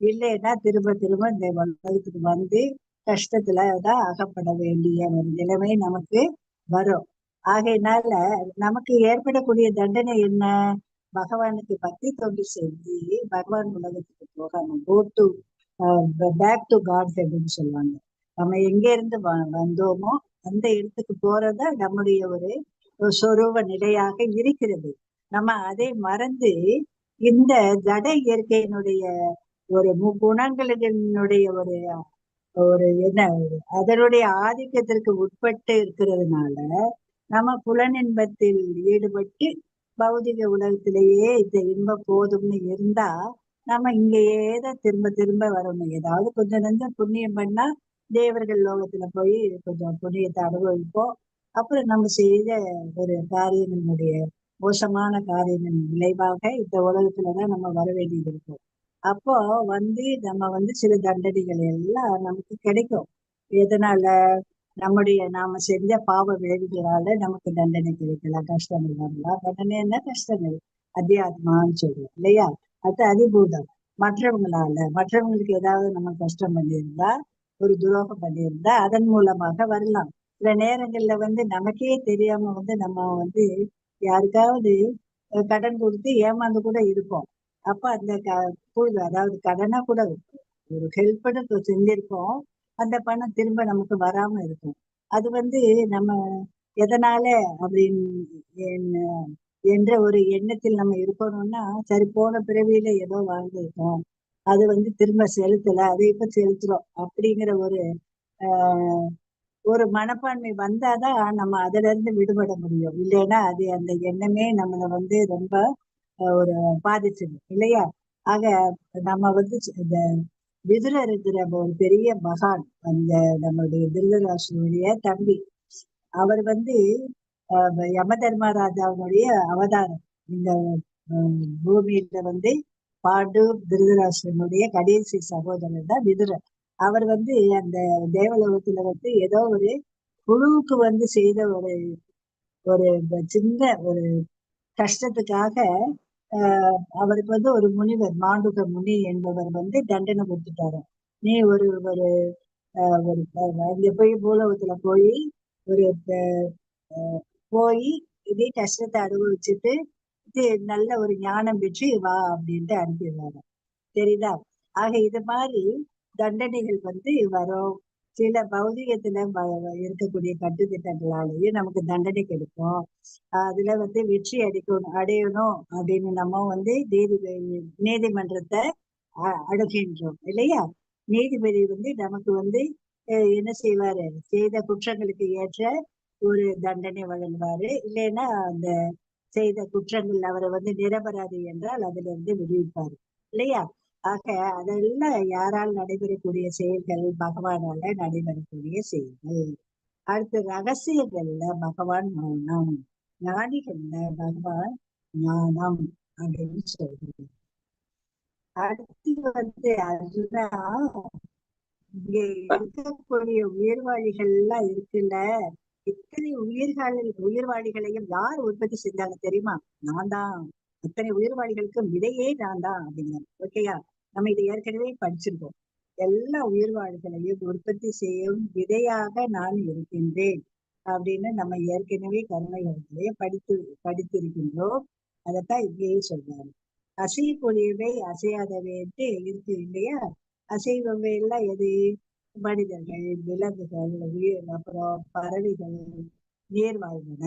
இல்லைன்னா திரும்ப திரும்ப இந்த உலகத்துக்கு வந்து கஷ்டத்துல தான் அகப்பட வேண்டிய ஒரு நிலைமை நமக்கு வரும். ஆகையினால நமக்கு ஏற்படக்கூடிய தண்டனை என்ன? பகவானுக்கு பக்தி தொண்டு செஞ்சு பகவான் உலகத்துக்கு போகாம go to back to God ஹெட்னு சொல்லுவாங்க. நம்ம எங்க இருந்து வந்தோமோ அந்த இடத்துக்கு போறத நம்முடைய ஒரு சொரூப நிலையாக இருக்கிறது. நம்ம அதை மறந்து இந்த ஜட இயற்கையினுடைய ஒரு குணங்களினுடைய ஒரு ஒரு என்ன அதனுடைய ஆதிக்கத்திற்கு உட்பட்டு இருக்கிறதுனால நம்ம புலனின்பத்தில் ஈடுபட்டு பௌதிக உலகத்திலேயே இந்த இன்பம் போதும்னு இருந்தா நம்ம இங்கேயே தான் திரும்ப திரும்ப வரணும். ஏதாவது கொஞ்சம் நெஞ்சம் புண்ணியம் பண்ணா தேவர்கள் லோகத்துல போய் கொஞ்சம் புண்ணியத்தை அனுபவிப்போம். அப்புறம் நம்ம செய்த ஒரு காரியங்களுடைய மோசமான காரியங்களின் விளைவாக இந்த உலகத்துலதான் நம்ம வர வேண்டியது இருக்கும். அப்போ வந்து நம்ம வந்து சில தண்டனைகள் எல்லாம் நமக்கு கிடைக்கும். எதனால? நாம செஞ்ச பாவ விளைவுகளால நமக்கு தண்டனை கிடைக்கலாம், கஷ்டங்கள் வரலாம். தண்டனை என்ன? கஷ்டங்கள், அத்தியாத்மான்னு சொல்றோம் இல்லையா? அது அதிபூதம். மற்றவங்களுக்கு ஏதாவது நம்ம கஷ்டம் பண்ணியிருந்தா, ஒரு துரோகம் பண்ணியிருந்தா அதன் மூலமாக வரலாம். சில நேரங்கள்ல வந்து நமக்கே தெரியாம வந்து நம்ம வந்து யாருக்காவது கடன் கொடுத்து ஏமாந்து கூட இருப்போம். அப்ப அந்த அதாவது கடனா கூட ஒரு ஹெல்ப் பண்ண செஞ்சிருப்போம், அந்த பணம் திரும்ப நமக்கு வராம இருக்கும். அது வந்து நம்ம எதனால அப்படின்னு என்ற ஒரு எண்ணத்தில் நம்ம இருக்கணும்னா, சரி போன பிறவியில ஏதோ வாழ்ந்திருக்கோம், அது வந்து திரும்ப செலுத்தல, அதை இப்ப செலுத்துறோம் அப்படிங்கிற ஒரு மனப்பான்மை வந்தாதான் நம்ம அதுல இருந்து விடுபட முடியும். இல்லைன்னா அது அந்த எண்ணமே நம்மளை வந்து ரொம்ப ஒரு பாதிச்சிடும் இல்லையா? ஆக நம்ம வந்து இந்த விதுரர் இருக்கிற ஒரு பெரிய மகான், அந்த நம்மளுடைய திருதராஷ்டிரனுடைய தம்பி. அவர் வந்து யம தர்மராஜாவுடைய அவதாரம். இந்த பூமியில வந்து பாண்டு திருதராஷ்டிரனுடைய கடைசி சகோதரர் தான் விதுரர். அவர் வந்து அந்த தேவலோகத்துல வந்து ஏதோ ஒரு குழுவுக்கு வந்து செய்த ஒரு சின்ன ஒரு கஷ்டத்துக்காக அவருக்கு வந்து ஒரு முனிவர், மாண்டுக முனி என்பவர் வந்து தண்டனை கொடுத்துட்டாரு. நீ ஒரு ஒரு இங்க போய் பூலோகத்துல போய் இதே கஷ்டத்தை அனுபவிச்சுட்டு நல்ல ஒரு ஞானம் பெற்று வா அப்படின்ட்டு அனுப்பிடுவாங்க. தெரியுதா? ஆக இது மாதிரி தண்டனைகள் வந்து வரும். சில பௌதிகத்துல இருக்கக்கூடிய கட்டுத்திட்டங்களாலேயே நமக்கு தண்டனை கிடைக்கும். அதுல வந்து வெற்றி அடையணும் அப்படின்னு நம்ம வந்து நீதிமன்றத்தை அணுகின்றோம் இல்லையா? நீதிபதி வந்து நமக்கு வந்து என்ன செய்வாரு? செய்த குற்றங்களுக்கு ஏற்ற ஒரு தண்டனை வழங்குவாரு. இல்லைன்னா அந்த செய்த குற்றங்கள் அவரை வந்து நிரபராதி என்றால் அதுல இருந்து விடுவிப்பாரு இல்லையா? ஆக அதெல்லாம் யாரால் நடைபெறக்கூடிய செயல்கள்? பகவானால நடைபெறக்கூடிய செயல்கள். அடுத்து ரகசியங்கள்ல பகவான் மௌனம், ஞானிகள்ல பகவான் ஞானம் அப்படின்னு சொல்றது. அடுத்து வந்து அர்ஜுனா, இங்க இருக்கக்கூடிய உயிர்வாழிகள் எல்லாம் இருக்குல்ல, இத்தனை உயிர்வாழிகளையும் யார் உற்பத்தி செஞ்சாங்க தெரியுமா? நான் தான். அத்தனை உயிர்வாழிகளுக்கும் விதையே நான் தான் அப்படிங்கிறாங்க. ஓகேயா? நம்ம இதை ஏற்கனவே படிச்சிருக்கோம். எல்லா உயிர்வாழிகளையும் உற்பத்தி செய்யும் விதையாக நான் இருக்கின்றேன் அப்படின்னு நம்ம ஏற்கனவே கர்மயோகத்திலேயே படித்திருக்கின்றோம். அதைத்தான் இங்கேயே சொல்றாரு. அசையக்கூடியவை அசையாதவைன்ட்டு இருக்கு இல்லையா? அசைவவை எல்லாம் எது? மனிதர்கள், விலங்குகள், அப்புறம் பறவைகள், நீர்வாழ்வன,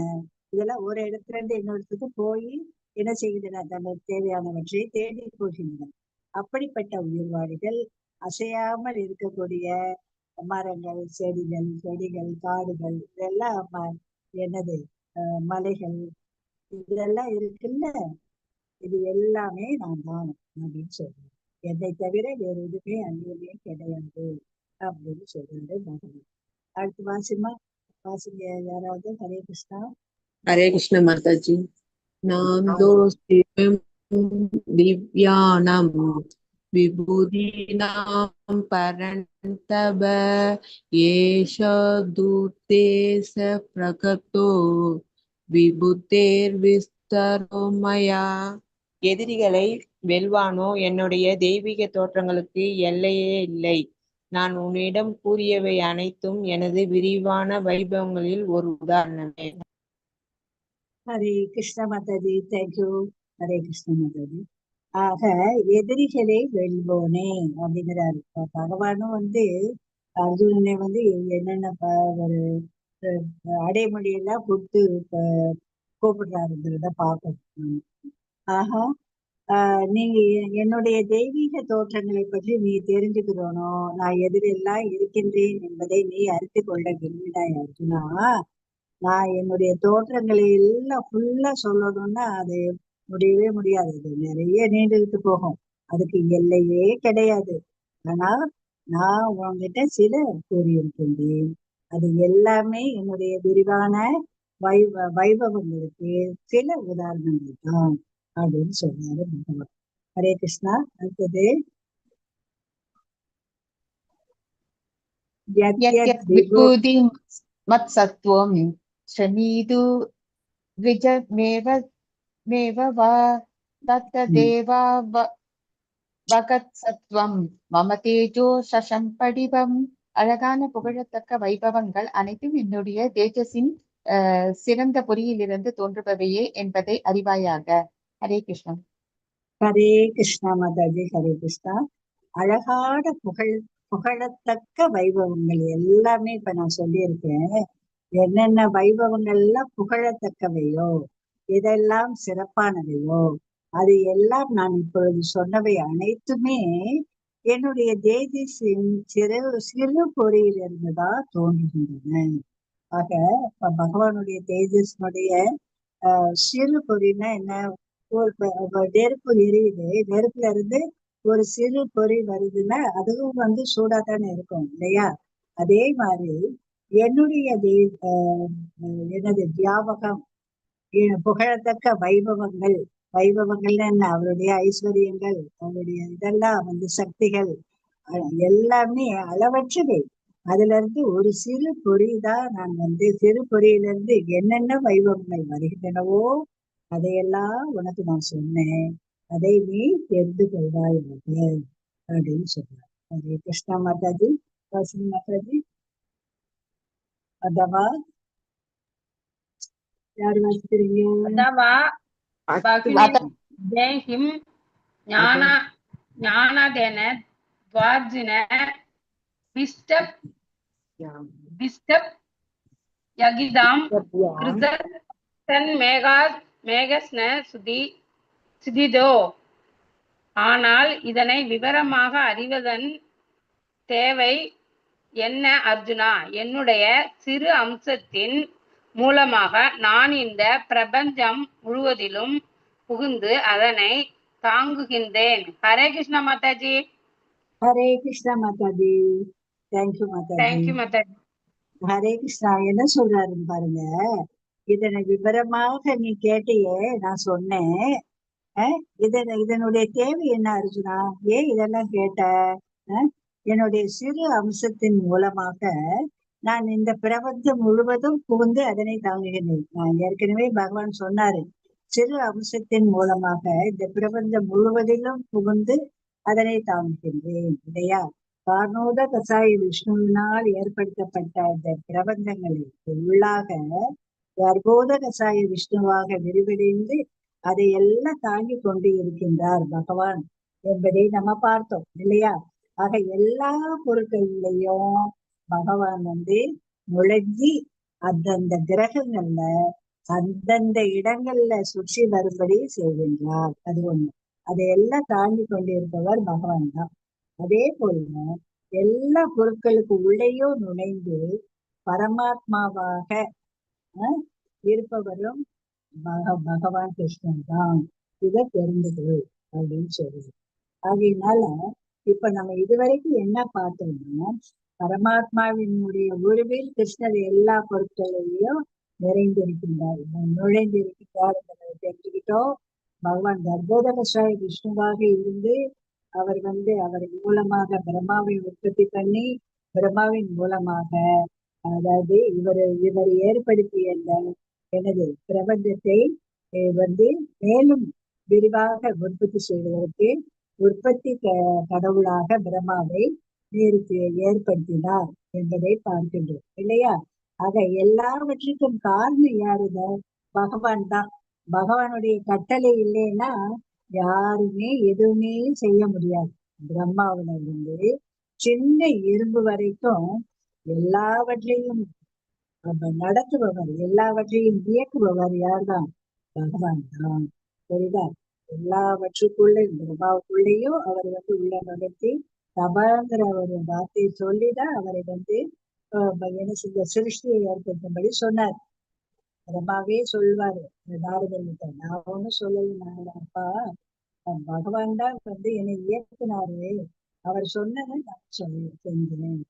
இதெல்லாம் ஒரு இடத்துல இருந்து இன்னொருத்துக்கு போய் என்ன செய்கின்றன? தங்களுக்கு தேவையானவற்றை தேடி போகின்றன. அப்படிப்பட்ட உயிர்வாழிகள், அசையாமல் இருக்கக்கூடிய மரங்கள், செடிகள், காடுகள், இதெல்லாம் என்னது? மலைகள், இதெல்லாம் இருக்குல்ல, இது எல்லாமே நான் தான் அப்படின்னு சொல்றேன். என்னை தவிர வேற எதுவுமே அங்கேயுமே கிடையாது அப்படின்னு சொல்றாரு பகவான். அடுத்து வாசிங்க யாராவது. ஹரே கிருஷ்ணா. ஹரே கிருஷ்ண மாதாஜி. நாந்தோஸ்தி திவ்யானாம் विभूतीनां परन्तप एष दूते स प्रकटो विभूतेर्विस्तरो मया. எதிரிகளை வெல்வானோ என்னுடைய தெய்வீக தோற்றங்களுக்கு எல்லையே இல்லை. நான் உன்னிடம் கூறியவை அனைத்தும் எனது விரிவான வைபவங்களில் ஒரு உதாரணமே. ஹரே கிருஷ்ண மாதாஜி, தேங்க்யூ. ஹரே கிருஷ்ண மாதாஜி. ஆக எதிரிகளை வெல்வோனே அப்படிங்கிறாரு. பகவானும் அர்ஜுனனை என்னென்ன ஒரு அடைமொழியெல்லாம் கொடுத்து கூப்பிடுறாருங்கிறத பார்க்கணும். ஆக நீங்க என்னுடைய தெய்வீக தோற்றங்களை பற்றி நீ தெரிஞ்சுக்கிறோனோ, நான் எதிரெல்லாம் இருக்கின்றேன் என்பதை நீ அறிந்து கொள்ள விரும்பினாய் அர்ஜுனா. நான் என்னுடைய தோற்றங்களை எல்லாம் ஃபுல்லா சொல்லணும்னா அது முடியவே முடியாது. அது நிறைய நீண்டுகிட்டு போகும். அதுக்கு எல்லையே கிடையாது. ஆனா நான் உங்ககிட்ட சில கூறியிருக்கின்றேன். அது எல்லாமே என்னுடைய விரிவான வைபவங்களுக்கு சில உதாரணங்கள் தான் அப்படின்னு சொன்னாரு பகவான். ஹரே கிருஷ்ணா. அடுத்தது விபூதி மத் சத்வம் ஸ்ரமீது द्विजमेव वा तत्तदेवा வகத் சத்வம் மம தேஜோ சசம் படிவம். அழகான புகழத்தக்க வைபவங்கள் அனைத்தும் என்னுடைய தேஜஸின் சிறந்த பொறியிலிருந்து தோன்றுபவையே என்பதை அறிவாயாக. ஹரே கிருஷ்ணா. ஹரே கிருஷ்ணா மாதாஜி. ஹரே கிருஷ்ணா. அழகான புகழத்தக்க வைபவங்கள் எல்லாமே இப்ப நான் சொல்லியிருக்கேன். என்னென்ன வைபவங்கள்லாம் புகழத்தக்கவையோ, இதெல்லாம் சிறப்பானவையோ, அது எல்லாம் நான் இப்பொழுது சொன்னவை அனைத்துமே என்னுடைய தேஜஸின் சிறு பொறியிலிருந்துதான் தோன்றுகின்றன. ஆக பகவானுடைய தேஜஸ்னுடைய சிறு பொறினா என்ன? ஒரு நெருப்பு எரியுது, நெருப்புல இருந்து ஒரு சிறு பொறி வருதுன்னா அதுவும் சூடா தானே இருக்கும் இல்லையா? அதே மாதிரி என்னுடைய எனது வியாபகம், புகழத்தக்க வைபவங்கள்னு என்ன? அவருடைய ஐஸ்வர்யங்கள், அவருடைய இதெல்லாம் சக்திகள் எல்லாமே அளவற்றவை. அதுல இருந்து ஒரு சிறு பொறிதான் நான் சிறு பொறியிலிருந்து என்னென்ன வைபவங்கள் வருகின்றனவோ அதையெல்லாம் உனக்கு நான் சொன்னேன். அதை நீ தெரிந்து கொள்வாய் அப்படின்னு சொல்றார். ஹரே கிருஷ்ணா மாதாஜி. வாசினி மாதாஜி. அதவா யாரு வாசிக்கிறீங்க? ஜெய்ஹிம் ஞானாதேன துவார்ஜுன விஸ்டப் யகிதாம் கிருதன் மேகஸ்ன சுதிதோ. ஆனால் இதனை விவரமாக அறிவதன் தேவை என்ன அர்ஜுனா? என்னுடைய சிறு அம்சத்தின் மூலமாக நான் இந்த பிரபஞ்சம் முழுவதிலும் புகுந்து அதனை தாங்குகின்றேன். ஹரே கிருஷ்ணா மாதாஜி. ஹரே கிருஷ்ணா மாதாஜி. தேங்க்யூ மாதாஜி. தேங்க்யூ மாதாஜி. ஹரே கிருஷ்ணா. என்ன சொல்றாருன்னு பாருங்க. இதனை விவரமாக நீ கேட்டியே, நான் சொன்னேன். இதனுடைய தேவை என்ன அர்ஜுனா? ஏன் இதெல்லாம் கேட்ட? என்னுடைய சிறு அம்சத்தின் மூலமாக நான் இந்த பிரபஞ்சம் முழுவதும் புகுந்து அதனை தாங்குகிறேன். நான் ஏற்கனவே பகவான் சொன்னாரு, சிறு அம்சத்தின் மூலமாக இந்த பிரபஞ்சம் முழுவதிலும் புகுந்து அதனை தாங்குகின்றேன் இல்லையா? கார்ணோத கசாய விஷ்ணுவினால் ஏற்படுத்தப்பட்ட இந்த பிரபஞ்சங்களுக்கு உள்ளாக கர்ப்போத கசாய விஷ்ணுவாக விரிவடைந்து அதை எல்லாம் தாங்கி கொண்டு இருக்கின்றார் பகவான் என்பதை நம்ம பார்த்தோம் இல்லையா? ஆக எல்லா பொருட்களிலையும் பகவான் நுழைஞ்சி அந்தந்த கிரகங்கள்ல அந்தந்த இடங்கள்ல சுற்றி வரும்படி செய்கின்றார். அது ஒண்ணு. அதையெல்லாம் தாங்கி கொண்டிருப்பவர் பகவான் தான். அதே போல எல்லா பொருட்களுக்கு உள்ளேயும் நுழைந்து பரமாத்மாவாக இருப்பவரும் பகவான் கிருஷ்ணன் தான். இதை தெரிந்தது அப்படின்னு சொல்லுது. அதனால இப்ப நம்ம இதுவரைக்கும் என்ன பார்த்தோம்னா, பரமாத்மாவினுடைய உருவில் கிருஷ்ணர் எல்லா பொருட்களிலையும் நிறைந்திருக்கின்றார், நுழைந்திருக்கின்றார் என்பதை தெரிஞ்சுக்கிட்டோம். பகவான் கர்ப்போத கஷாய விஷ்ணுவாக இருந்து அவர் மூலமாக பிரம்மாவை உற்பத்தி பண்ணி பிரம்மாவின் மூலமாக, அதாவது இவர் ஏற்படுத்திய இந்த எனது பிரபஞ்சத்தை மேலும் விரிவாக உற்பத்தி செய்வதற்கு உற்பத்தி கடவுளாக பிரம்மாவை ஏற்படுத்தினார் என்பதை பார்க்கின்றோம் இல்லையா? ஆக எல்லாவற்றுக்கும் காரணம் யாருங்க? பகவான் தான். பகவானுடைய கட்டளை இல்லைன்னா யாருமே எதுவுமே செய்ய முடியாது. பிரம்மாவில இருந்து சின்ன எறும்பு வரைக்கும் எல்லாவற்றையும் நடத்துபவர், எல்லாவற்றையும் இயக்குபவர் யார்தான்? பகவான் தான். சரிதா? எல்லாவற்றுக்குள்ளேயும் பிரம்மாவுக்குள்ளேயும் அவர் உள்ள நுழைத்தி தபாங்கிற ஒரு வார்த்தையை சொல்லிதான் அவரை என்ன செஞ்ச சிருஷ்டியை ஏற்படுத்தும்படி சொன்னார். பிரம்மாவே சொல்வாரு நாரதர்கிட்ட, நான் ஒண்ணும் சொல்லல, அப்பா பகவான் தான் என்னை இயக்குனாரு, அவர் சொன்னதை நான் செஞ்சேன்,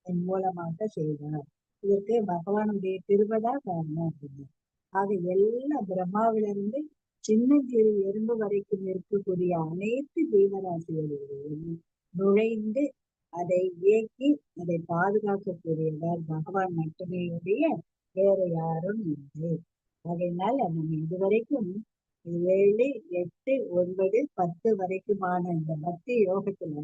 என் மூலமாக செய்தார், இதற்கு பகவானுடைய கிருபை காரணம் அப்படின்னு. ஆக எல்லா பிரம்மாவிலிருந்து சின்னஞ்சிறு எறும்பு வரைக்கும் இருக்கக்கூடிய அனைத்து ஜீவராசிகளிலும் நுழைந்து அதை இயக்கி அதை பாதுகாக்கக்கூடியவர் பகவான் மட்டுமே உடைய வேற யாரும் இல்லை. அதனால நம்ம இதுவரைக்கும் 7, 8, 9, 10 வரைக்குமான இந்த பக்தி யோகத்துல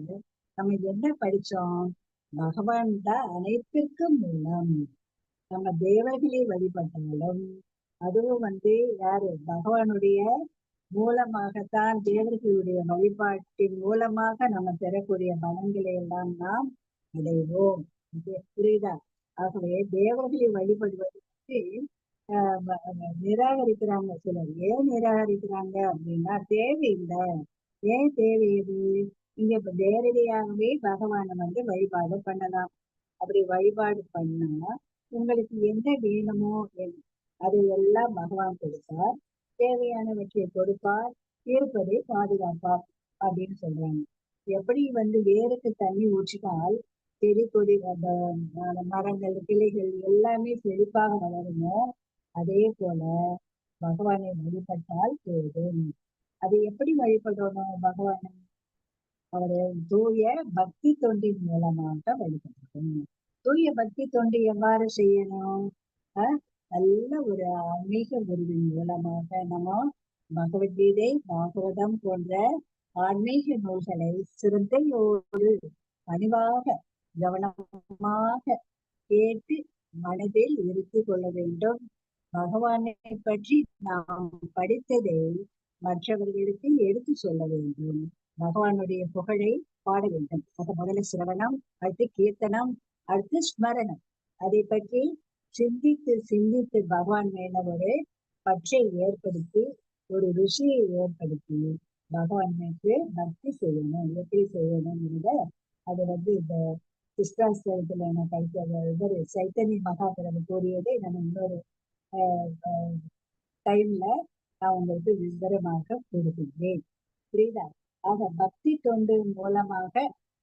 நம்ம என்ன படிச்சோம்? பகவான் தான் அனைத்திற்கும் மூலம். நம்ம தேவர்களை வழிபட்டாலும் அதுவும் யாரு? பகவானுடைய மூலமாகத்தான். தேவர்களுடைய வழிபாட்டின் மூலமாக நம்ம பெறக்கூடிய பலன்களை எல்லாம் நாம் அடைவோம். புரியுதா? ஆகவே தேவர்களை வழிபடுவதற்கு நிராகரிக்கிறாங்க சிலர். ஏன் நிராகரிக்கிறாங்க அப்படின்னா தேவையில்லை. ஏன் தேவையது? இங்க நேரடியாகவே பகவானை வழிபாடு பண்ணலாம். அப்படி வழிபாடு பண்ணா உங்களுக்கு என்ன வேணுமோ அதை எல்லாம் பகவான் கொடுப்பார். தேவையானவற்றை கொடுப்பார், இருப்பதை பாதுகாப்பார் அப்படின்னு சொல்றாங்க. எப்படி வேருக்கு தண்ணி ஊற்றினால் செடி கொடி மரங்கள் கிளைகள் எல்லாமே செழிப்பாக வளருமோ அதே போல பகவானை வழிபட்டால் போதும். அதை எப்படி வழிபடணும்? பகவானை அவரை தூய பக்தி தொண்டின் மூலமாக வழிபடணும். தூய பக்தி தொண்டு எவ்வாறு செய்யணும்? நல்ல ஒரு ஆன்மீக குருவின் மூலமாக நம்ம பகவத்கீதை, பாகவதம் போன்ற ஆன்மீக நூல்களை சிரத்தையோடு பணிவாக கவனமாக கேட்டு மனதில் இருத்தி கொள்ள வேண்டும். பகவானை பற்றி நாம் படித்ததை மற்றவர்களுக்கு எடுத்து சொல்ல வேண்டும். பகவானுடைய புகழை பாட வேண்டும். அது முதல்ல சிரவணம், அடுத்து கீர்த்தனம், அடுத்து ஸ்மரணம். அதை பற்றி சிந்தித்து பகவான் மேல ஒரு பற்றை ஏற்படுத்தி ஒரு ருசியை ஏற்படுத்தி பகவானுக்கு பக்தி செய்யணும். எப்படி செய்யணும்ங்கிறத அது இந்த கிருஷ்ணாஸ்திரத்துல நான் படித்த சைத்தன்ய மகாபிரபு கூறியதை நம்ம இன்னொரு டைம்ல நான் உங்களுக்கு விவரமாக கொடுக்கின்றேன். புரியுதா? ஆக பக்தி தொண்டு மூலமாக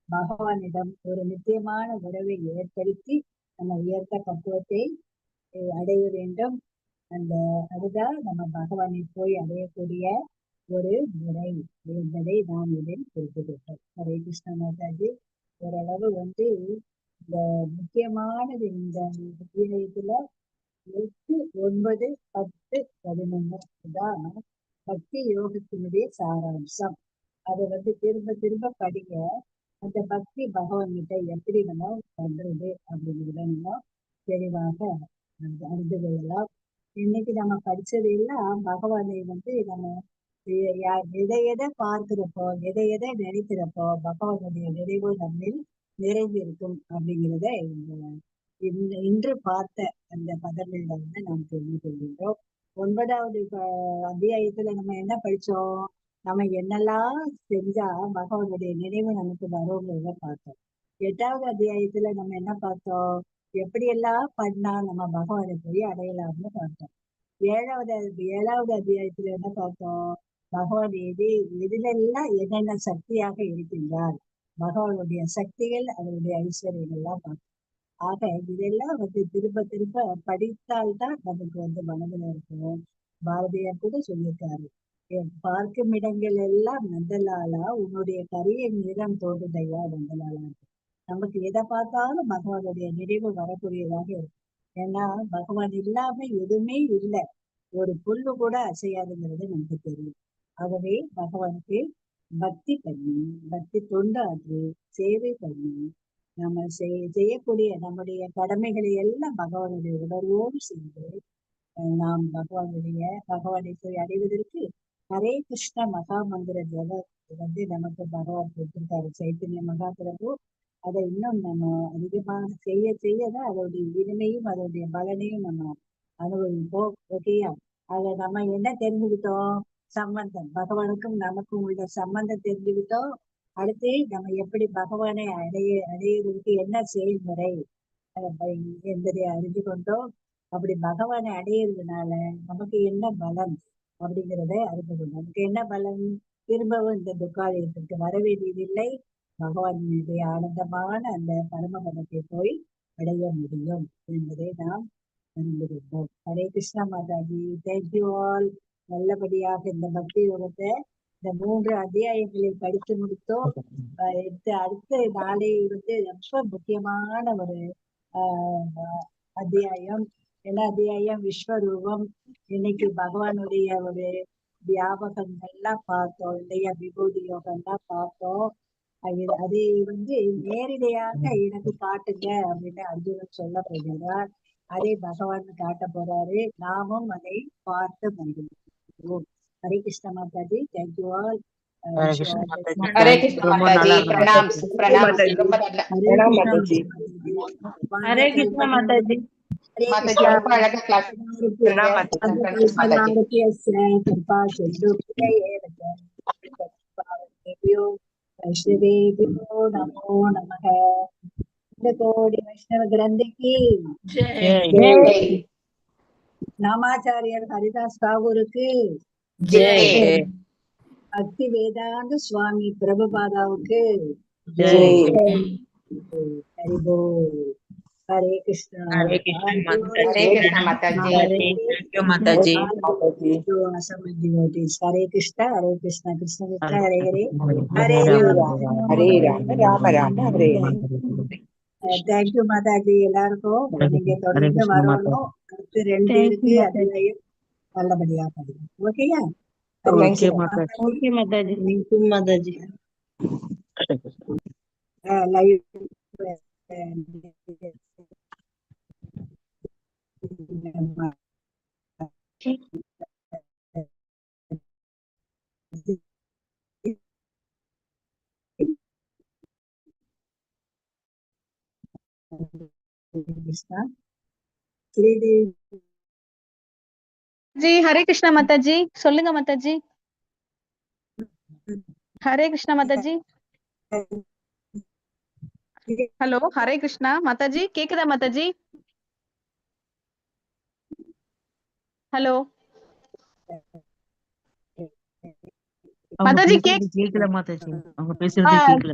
பகவானிடம் ஒரு நிச்சயமான உறவை ஏற்படுத்தி நம்ம உயர்த்த பக்குவத்தை அடைய வேண்டும். அதுதான் நம்ம பகவானை போய் அடையக்கூடிய ஒரு முறை என்பதை நாம் இதில் குறிப்பிட்டோம். ஹரே கிருஷ்ண மாதாஜி. ஓரளவு இந்த முக்கியமானது இந்த அத்தியாயத்துல 8, 9, 10, 11 தான் பக்தி யோகத்தினுடைய சாராம்சம். அதை திரும்ப திரும்ப படிங்க. அந்த பக்தி பகவான் கிட்ட எப்படி நம்ம பண்றது அப்படிங்கிறத நம்ம தெளிவாக அறிந்து கொள்ளலாம். இன்னைக்கு நம்ம படிச்சது எல்லாம் பகவானை நம்ம எதை பார்க்கிறப்போ எதை நினைக்கிறப்போ பகவானுடைய நிறைவு நம்மில் நிறைந்து இருக்கும் அப்படிங்கிறத இன்று பார்த்த அந்த பதங்கள்ல நாம் தெரிந்து கொள்கின்றோம். 9வது அத்தியாயத்துல நம்ம என்ன படிச்சோம்? நம்ம என்னெல்லாம் செஞ்சா பகவானுடைய நினைவு நமக்கு வருங்கிறத பார்த்தோம். 8வது அத்தியாயத்துல நம்ம என்ன பார்த்தோம்? எப்படியெல்லாம் பண்ணா நம்ம பகவானை போய் அடையலாம்னு பார்த்தோம். 7வது அத்தியாயத்துல என்ன பார்த்தோம்? பகவான் எதிலெல்லாம் என்னென்ன சக்தியாக இருக்கின்றார், பகவானுடைய சக்திகள், அவருடைய ஐஸ்வர்யங்கள் எல்லாம் பார்த்தோம். ஆக இதெல்லாம் திரும்ப திரும்ப படித்தால்தான் நமக்கு மனதில் இருக்கும். பாரதியார் கூட சொல்லியிருக்காரு, பார்க்கும் இடங்கள் எல்லாம் நந்தலாலா உன்னுடைய கரிய நிறம் தோன்றுதையா நந்தலாலா. நமக்கு எதை பார்த்தாலும் பகவானுடைய நினைவு வரக்கூடியதாக இருக்கும். ஏன்னா பகவான் இல்லாம எதுவுமே இல்லை, ஒரு புல்லு கூட அசையாதுங்கிறது நமக்கு தெரியும். ஆகவே பகவானுக்கு பக்தி பண்ணி, பக்தி தொண்டாற்றி, சேவை பண்ணி, நம்ம செய்யக்கூடிய நம்முடைய கடமைகளை எல்லாம் பகவானுடைய உணர்வோடு செய்து நாம் பகவானை போய் அடைவதற்கு ஹரே கிருஷ்ண மகா மந்திர ஜபம் நமக்கு பகவான் கொடுத்திருக்காரு சைத்தன்ய மகாபிரபு. அதை இன்னும் நம்ம அதிகமாக செய்ய செய்யதான் அதோடைய இனிமையும் அதோடைய பலனையும் நம்ம அனுபவிப்போம். ஓகேயா? அதை நம்ம என்ன தெரிஞ்சுக்கிட்டோம்? சம்பந்தம், பகவானுக்கும் நமக்கும் உள்ள சம்பந்தம் தெரிஞ்சுக்கிட்டோம். அடுத்து நம்ம எப்படி பகவானை அடையிறதுக்கு என்ன செயல்முறை என்பதை அறிந்து கொண்டோம். அப்படி பகவானை அடையிறதுனால நமக்கு என்ன பலன் அப்படிங்கிறத அறிந்து கொண்டோம். நமக்கு என்ன பலன்? திரும்பவும் இந்த துக்காலயத்திற்கு வர வேண்டியதில்லை. பகவானுடைய ஆனந்தமான அந்த பரமபதத்தை போய் அடைய முடியும் என்பதை நாம் அறிந்து கொண்டோம். ஹரே கிருஷ்ணா மாதாஜி. Thank you all. நல்லபடியாக இந்த பக்தி யோகத்தை இந்த 3 அத்தியாயங்களை படித்து முடித்தோம். அடுத்த நாளை ரொம்ப முக்கியமான ஒரு அத்தியாயம். என்ன அத்தியாயம்? விஸ்வரூபம். இன்னைக்கு பகவானுடைய ஒரு வியாபகங்கள்லாம் பார்த்தோம் இல்லையா? விபூதி யோகம்லாம் பார்த்தோம். அதை நேரடியாக எனக்கு காட்டுங்க அப்படின்னு அர்ஜுனன் சொல்ல போகிறார். அதை பகவான் காட்ட போறாரு. நாமும் அதை பார்த்து மகிழ்வோம். ஹரே கிருஷ்ண மாதாஜி. Thank you all. ஹரே கிருஷ்ண மாதாஜி. பிரணாம் பிரணாம். ஹரே கிருஷ்ண மாதாஜி. மாதாஜி ரொம்ப அழகா கிளாஸ். वैष्णवेभ्यो नमो नमः. கோடி வைஷ்ணவ கிரந்திக்கு நாமாச்சாரியர் ஹரிதாஸ் தாகூருக்கு, பக்தி வேதாந்த சுவாமி பிரபுபாதாவுக்கு ஹரிபோ. ஹரே கிருஷ்ணா. ஹரே கிருஷ்ண ஹரே கிருஷ்ண மாதாஜி. ஹரே கிருஷ்ணா. ஹரே கிருஷ்ணா கிருஷ்ண கிருஷ்ண ஹரே ஹரே ஹரே ஹரே ராம ராம ராம ஹரே. தேங்க்யூ மாதாஜி. எல்லாருக்கும் நீங்க தொடர்ந்து வரணும். அடுத்து 2 இருக்கு, அத்தியாயம் நல்லபடியா படிக்கணும். ஓகேயா? Okay Mataji. Thank you Mataji. Live G Hare Krishna Mataji. சொல்லுங்க மாதாஜி. ஹரே கிருஷ்ணா மாதாஜி. ஹலோ ஹரே கிருஷ்ணா மாதாஜி. கேக்குதா மாதாஜி? ஹலோ மாதாஜி. கேக்கல மாதாஜி, அவங்க பேசுறதே கேக்கல.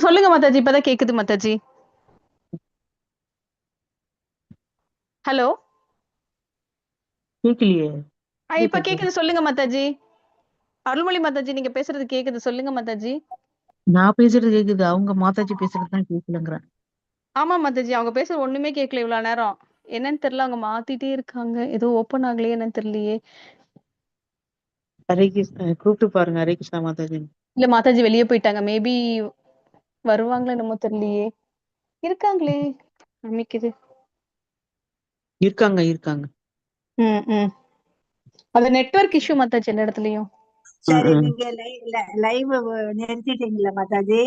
சொல்லுங்க மாதாஜி. இப்பதான் கேக்குது மாதாஜி. ஹலோ கேக்கலையே. இப்ப கேக்குது. சொல்லுங்க மாதாஜி. அருள்மொழி மாதாஜி நீங்க பேசுறது கேக்குது. சொல்லுங்க மாதாஜி. நான் பேசுறது கேக்குது, அவங்க மாதாஜி பேசுறது தான் கேக்கலங்கிறேன். ஆமா மாதாஜி, அவங்க பேசுறது ஒண்ணுமே கேட்கல இவ்வளவு நேரம். என்னன்னு தெரியல, அவங்க மாத்திட்டே இருக்காங்க. ஏதோ ஓபன் ஆகலையே என்னன்னு தெரியலையே. ஹரே கிருஷ்ணா கூப்பிட்டு பாருங்க. ஹரே கிருஷ்ணா மாதாஜி. இல்ல மாதாஜி வெளியே போயிட்டாங்க. மேபி வருவாங்களா என்னமோ தெரியலையே. இருக்காங்களே அமைக்குது. இருக்காங்க இருக்காங்க. அது நெட்வொர்க் இஷ்யூ மாதாஜி எல்லா இடத்துலயும். சரி, நீங்க லைவ் நிறுத்திட்டீங்களா மாதாஜி?